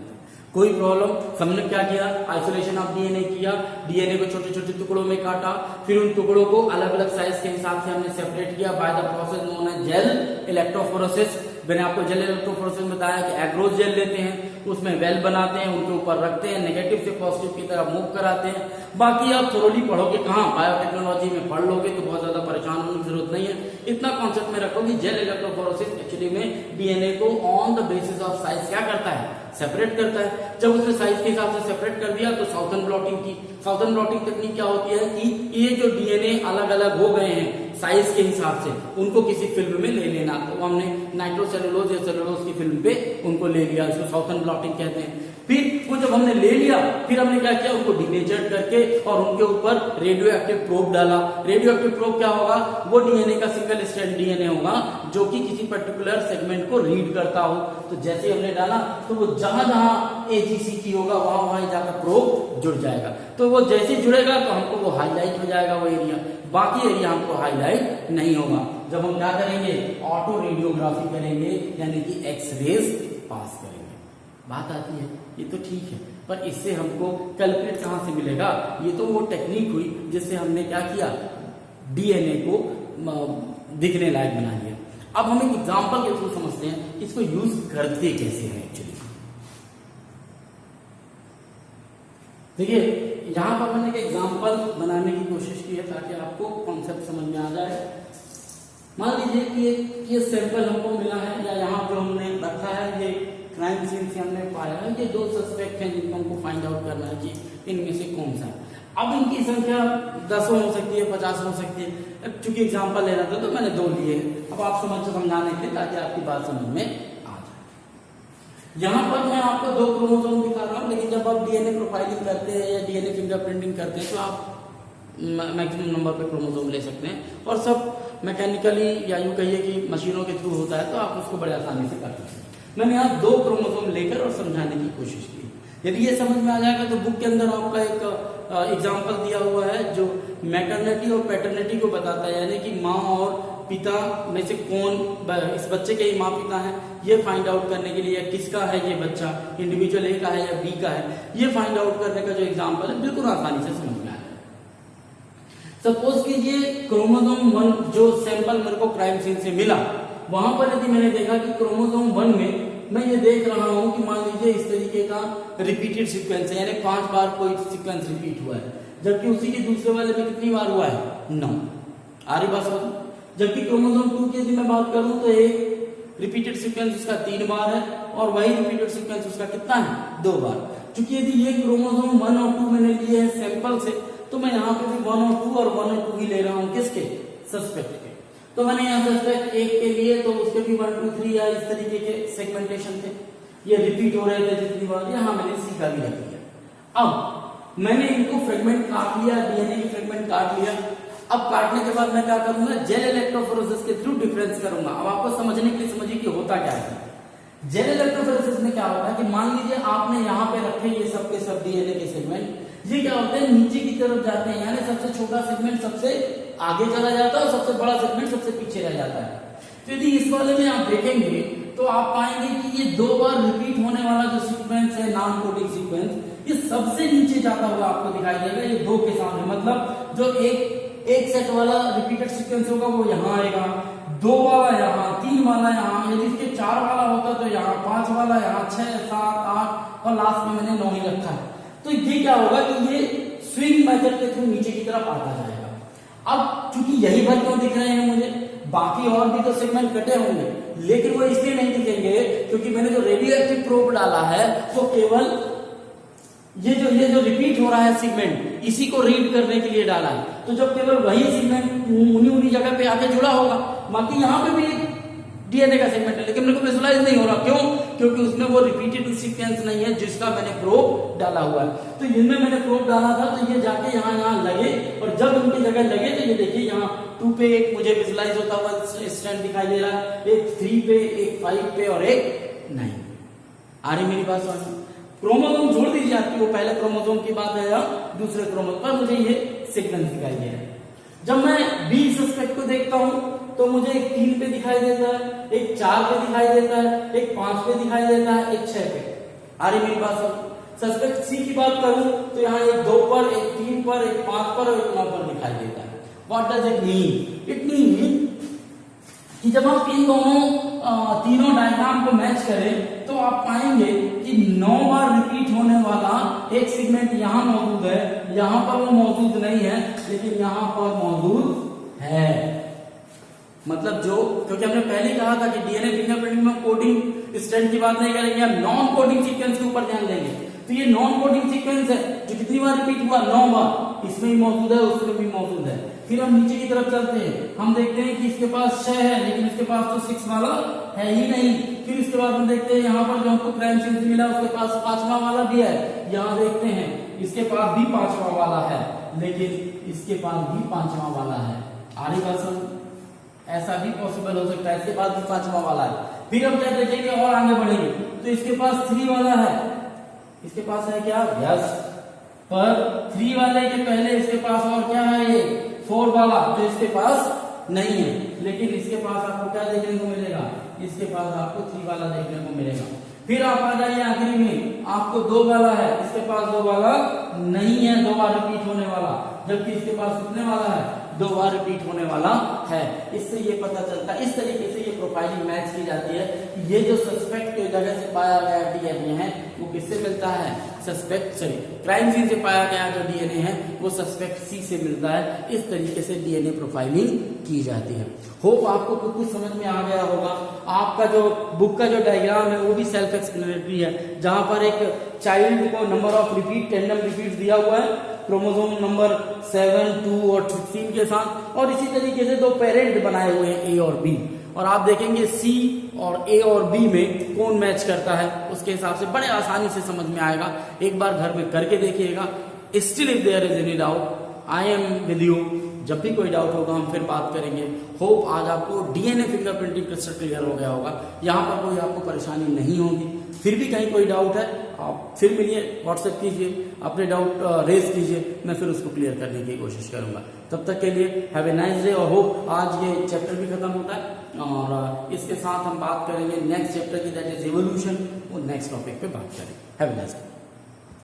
कोई प्रॉब्लम, हमने क्या किया, आइसोलेशन ऑफ डीएनए किया, डीएनए को छोटे छोटे टुकड़ों में काटा, फिर उन टुकड़ों को अलग अलग साइज के हिसाब से हमने सेपरेट किया by the process known as gel electrophoresis. मैंने आपको जेल इलेक्ट्रोफोरेसिस में बताया कि एग्रोज जेल लेते हैं, उसमें वेल बनाते हैं, उनके ऊपर रखते हैं, नेगेटिव से पॉजिटिव की तरफ मूव कराते हैं। बाकी आप थोड़ी पढ़ोगे कहाँ, बायोटेक्नोलॉजी में पढ़ लोगे तो बहुत ज्यादा परेशान होने की जरूरत नहीं है। इतना कॉन्सेप्ट में रखो कि जेल इलेक्ट्रोफोरेसिस एक्चुअली में डीएनए को on the basis of size क्या करता है, सेपरेट करता है। जब उसने साइज के हिसाब से सेपरेट कर दिया तो साउथर्न ब्लॉटिंग की। साउथर्न ब्लॉटिंग तकनीक क्या होती है कि ये जो डीएनए अलग अलग हो गए हैं साइज के हिसाब से, उनको किसी फिल्म में ले लेना। तो हमने नाइट्रोसेलुलोज या सेलुलोज की फिल्म पे उनको ले लिया, इसको साउथर्न ब्लॉटिंग कहते हैं। फिर वो जब हमने ले लिया, फिर हमने क्या किया, उनको डिनेचर करके और उनके ऊपर रेडियो एक्टिव प्रोब डाला। रेडियो एक्टिव प्रोब क्या होगा, वो डीएनए का सिंगल स्ट्रैंड डीएनए होगा जो कि किसी पर्टिकुलर सेगमेंट को रीड करता हो। तो जैसे हमने डाला तो वो जहां जहां एजीसीटी होगा वहां वहां जाकर प्रोब जुड़ जाएगा। तो वो जैसे जुड़ेगा तो हमको वो हाईलाइट हो जाएगा वो एरिया, बाकी एरिया हमको हाईलाइट नहीं होगा। जब हम क्या करेंगे, ऑटो रेडियोग्राफी करेंगे, यानी कि एक्सरेज पास करेंगे। बात आती है, ये तो ठीक है, पर इससे हमको कैलकुलेट कहां से मिलेगा, ये तो वो टेक्निक हुई जिससे हमने क्या किया, डीएनए को दिखने लायक बना लिया। अब हम एक एग्जांपल के थ्रू समझते हैं इसको यूज करते कैसे हैं एक्चुअली। देखिए यहां पर मैंने एक एग्जांपल बनाने की कोशिश की है ताकि आपको कॉन्सेप्ट समझ में आ जाए। मान लीजिए कि ये सैंपल हमको मिला है, या यहाँ जो हमने रखा है ये क्राइम सीन से हमने पाया है कि 2 सस्पेक्ट हैं जिनको हमको फाइंड आउट करना है कि इनमें से कौन सा है। अब इनकी संख्या 10 हो सकती है, 50 हो सकती है। अब चूंकि एग्जांपल लेना था तो मैंने 2 लिए। अब आप समझाने के लिए ताकि आपकी बात समझ में आ जाए। यहाँ पर मैं आपको 2 क्रोमोसोम दिखा रहा हूँ, लेकिन जब आप डीएनए प्रोफाइलिंग करते हैं या डीएनए फिंगरप्रिंटिंग करते हैं तो आप मैक्सिमम नंबर पे क्रोमोसोम ले सकते हैं, और सब मैकेनिकली या यूं कहिए कि मशीनों के थ्रू होता है, तो आप उसको बड़े आसानी से कर सकते हैं। मैंने यहाँ 2 क्रोमोसोम लेकर और समझाने की कोशिश की। यदि ये समझ में आ जाएगा तो बुक के अंदर आपका एक एग्जाम्पल दिया हुआ है जो मैटरनिटी और पैटर्निटी को बताता है, यानी कि माँ और पिता में से कौन इस बच्चे के ही माँ पिता हैं, ये फाइंड आउट करने के लिए किसका है ये बच्चा, इंडिविजुअल ए का है या बी का है, ये फाइंड आउट करने का जो एग्जाम्पल है बिल्कुल आसानी से समझ में आ जाए। सपोज कीजिए क्रोमोसोम 1 जो सैंपल मेरे को क्राइम सीन से मिला, वहां पर यदि मैंने देखा कि क्रोमोसोम 1 में मैं ये देख रहा हूं कि मान लीजिए इस तरीके का रिपीटेड सीक्वेंस है, यानी 5 बार कोई सीक्वेंस रिपीट हुआ है, जबकि उसी के दूसरे वाले में कितनी बार हुआ है, 9। आ रही बात समझ। जबकि क्रोमोसोम 2 की यदि मैं बात करूं तो एक रिपीटेड सीक्वेंस उसका 3 बार है और वही रिपीटेड सीक्वेंस उसका कितना है, 2 बार। क्योंकि यदि ये क्रोमोसोम 1 और 2 मैंने लिए हैं सैंपल से, तो मैं यहाँ पे भी 1 और 2 और 1 और 2 ही ले रहा हूँ, किसके, सस्पेक्ट के। तो मैंने यहाँ सस्पेक्ट 1 के लिए तो उसके भी 1 2 3 या इस तरीके के सेगमेंटेशन थे, ये रिपीट हो रहे थे जितनी बार, यहाँ मैंने सी का भी रख लिया। अब मैंने इनको फ्रेगमेंट काट लिया, डीएनए की फ्रेगमेंट काट लिया। अब काटने के बाद मैं क्या करूंगा, जेल इलेक्ट्रोफोरेसिस के थ्रू डिफरेंस करूंगा। अब आपको समझने के लिए समझिए कि होता क्या है। जेल इलेक्ट्रोफोरेसिस में क्या होता है कि मान लीजिए आपने यहाँ पे रखे ये सब के सब डीएनए के सेगमेंट, ये क्या होते हैं, नीचे की तरफ जाते हैं, यानी सबसे छोटा सेगमेंट सबसे आगे चला जाता है और सबसे बड़ा सेगमेंट सबसे पीछे रह जाता है। तो यदि इस वाले में आप देखेंगे तो आप पाएंगे कि ये 2 बार रिपीट होने वाला जो सीक्वेंस है, नॉन कोडिंग सीक्वेंस, ये सबसे नीचे जाता हुआ आपको दिखाई देगा, ये 2 के सामने। मतलब जो एक सेट वाला रिपीटेड सीक्वेंस होगा वो यहाँ आएगा, 2 वाला यहाँ, 3 वाला वाला यहाँ, यदि इसके 4 वाला होता तो यहाँ 5 वाला, यहाँ 6, 7, 8 और लास्ट में मैंने 9 ही रखा है। तो ये क्या होगा कि ये स्विंग मेथड के थ्रू नीचे की तरफ आता जाएगा। अब चूंकि यही भर क्यों दिख रहे हैं मुझे, बाकी और भी तो सेगमेंट कटे होंगे, लेकिन वो इसलिए नहीं दिखेंगे क्योंकि मैंने जो रेडियोएक्टिव प्रोब डाला है वो केवल ये जो रिपीट हो रहा है सेगमेंट, इसी को रीड करने के लिए डाला है। तो जब केवल वही सेगमेंट उन्हीं जगह पे आके जुड़ा होगा, बाकी यहाँ पे भी डीएनए का सेगमेंट है लेकिन मेरे को विजुअलाइज नहीं हो रहा। क्यों? क्योंकि उसमें वो रिपीटेड सीक्वेंस नहीं है जिसका मैंने प्रोब डाला हुआ है। तो इनमें मैंने प्रोब डाला था तो ये जाके यहाँ लगे, और जब उनकी जगह लगे तो ये देखिए यहाँ 2 पे एक मुझे विजुअलाइज होता हुआ स्टैंड दिखाई दे रहा है, एक 3 पे, एक 5 पे और एक 9। आ रही मेरी बात समझ? क्रोमोसोम छोड़ दीजिए आपकी वो पहले क्रोमोसोम की बात है या दूसरे क्रोमोसोम पर, मुझे ये सीक्वेंस दिखाई दे रहा है। जब मैं बी सस्पेक्ट को देखता हूं तो मुझे एक 3 पे दिखाई देता है, एक 4 पे दिखाई देता है, एक 5 पे दिखाई देता है, एक 6 पे। आ रही मेरी बात समझ? सस्पेक्ट सी की बात करूं तो यहाँ एक 2 पर, एक 3 पर, एक 5 पर और एक 9 पर दिखाई देता है। What does it mean? It mean कि जब आप इन दोनों तीनों डायग्राम को मैच करें तो आप पाएंगे कि 9 बार रिपीट होने वाला एक सेगमेंट यहाँ मौजूद है, यहाँ पर वो मौजूद नहीं है लेकिन यहाँ पर मौजूद है। मतलब जो, क्योंकि हमने पहले कहा था कि डीएनए फिंगरप्रिंटिंग में कोडिंग स्ट्रैंड की बात नहीं करेंगे, हम नॉन कोडिंग सीक्वेंस के ऊपर ध्यान देंगे। तो ये नॉन कोडिंग सीक्वेंस है जो कितनी बार रिपीट हुआ, 9 बार, इसमें भी मौजूद है, उसमें भी मौजूद है। फिर हम नीचे की तरफ चलते हैं, हम देखते हैं कि इसके पास 6 है लेकिन इसके पास तो 6 वाला है ही नहीं। फिर इसके बाद हम देखते हैं यहाँ पर जो हमको क्राइम सीन मिला उसके पास 5वां वाला भी है। यहाँ देखते हैं इसके पास भी 5वां वाला है लेकिन इसके पास भी 5वां वाला है। आ रही बात समझ? ऐसा भी पॉसिबल हो सकता है, इसके पास भी 5वां वाला है। फिर हम क्या देखेंगे और आगे बढ़ेंगे तो इसके पास 3 वाला है, इसके पास है क्या, यस, पर 3 वाले के पहले इसके पास और क्या है, ये 4 वाला, तो इसके पास नहीं है। लेकिन इसके पास आपको क्या देखने को मिलेगा, इसके पास आपको 3 वाला देखने को मिलेगा। फिर आप आ जाइए आखिरी में, आपको 2 वाला है, इसके पास 2 वाला नहीं है, 2 बार रिपीट होने वाला, जबकि इसके पास कितने वाला है, 2 बार रिपीट होने वाला है। इससे ये पता चलता है, इस तरीके से ये प्रोफाइलिंग मैच की जाती है कि ये जो सस्पेक्ट की जगह से पाया गया डीएनए है वो किससे मिलता है, क्राइम सीन से पाया गया जो डीएनए है वो सस्पेक्ट सी से मिलता है। इस तरीके से डीएनए प्रोफाइलिंग की जाती है। होप आपको कुछ समझ में आ गया होगा। आपका जो बुक का जो डायग्राम है वो भी सेल्फ एक्सप्लेनेटरी है, जहां पर एक चाइल्ड को number of repeat, tandem repeat दिया हुआ है क्रोमोसोम नंबर 7, 2 और 16 के साथ, और इसी तरीके से 2 पेरेंट बनाए हुए हैं ए और बी, और आप देखेंगे सी और ए और बी में कौन मैच करता है, उसके हिसाब से बड़े आसानी से समझ में आएगा। एक बार घर में करके देखिएगा। Still if there is any doubt I am with you. जब भी कोई डाउट होगा हम फिर बात करेंगे। होप आज आपको डीएनए फिंगरप्रिंटिंग क्लस्टर क्लियर हो गया होगा, यहाँ पर कोई आपको परेशानी नहीं होगी। फिर भी कहीं कोई डाउट है आप फिर मिलिए, व्हाट्सएप कीजिए, अपने डाउट रेज कीजिए, मैं फिर उसको क्लियर करने की कोशिश करूंगा। तब तक के लिए हैव ए नाइस डे, और होप आज ये चैप्टर भी खत्म होता है और इसके साथ हम बात करेंगे नेक्स्ट चैप्टर की, दैट इज एवोल्यूशन, वो नेक्स्ट टॉपिक पे बात करेंगे। Have a nice day.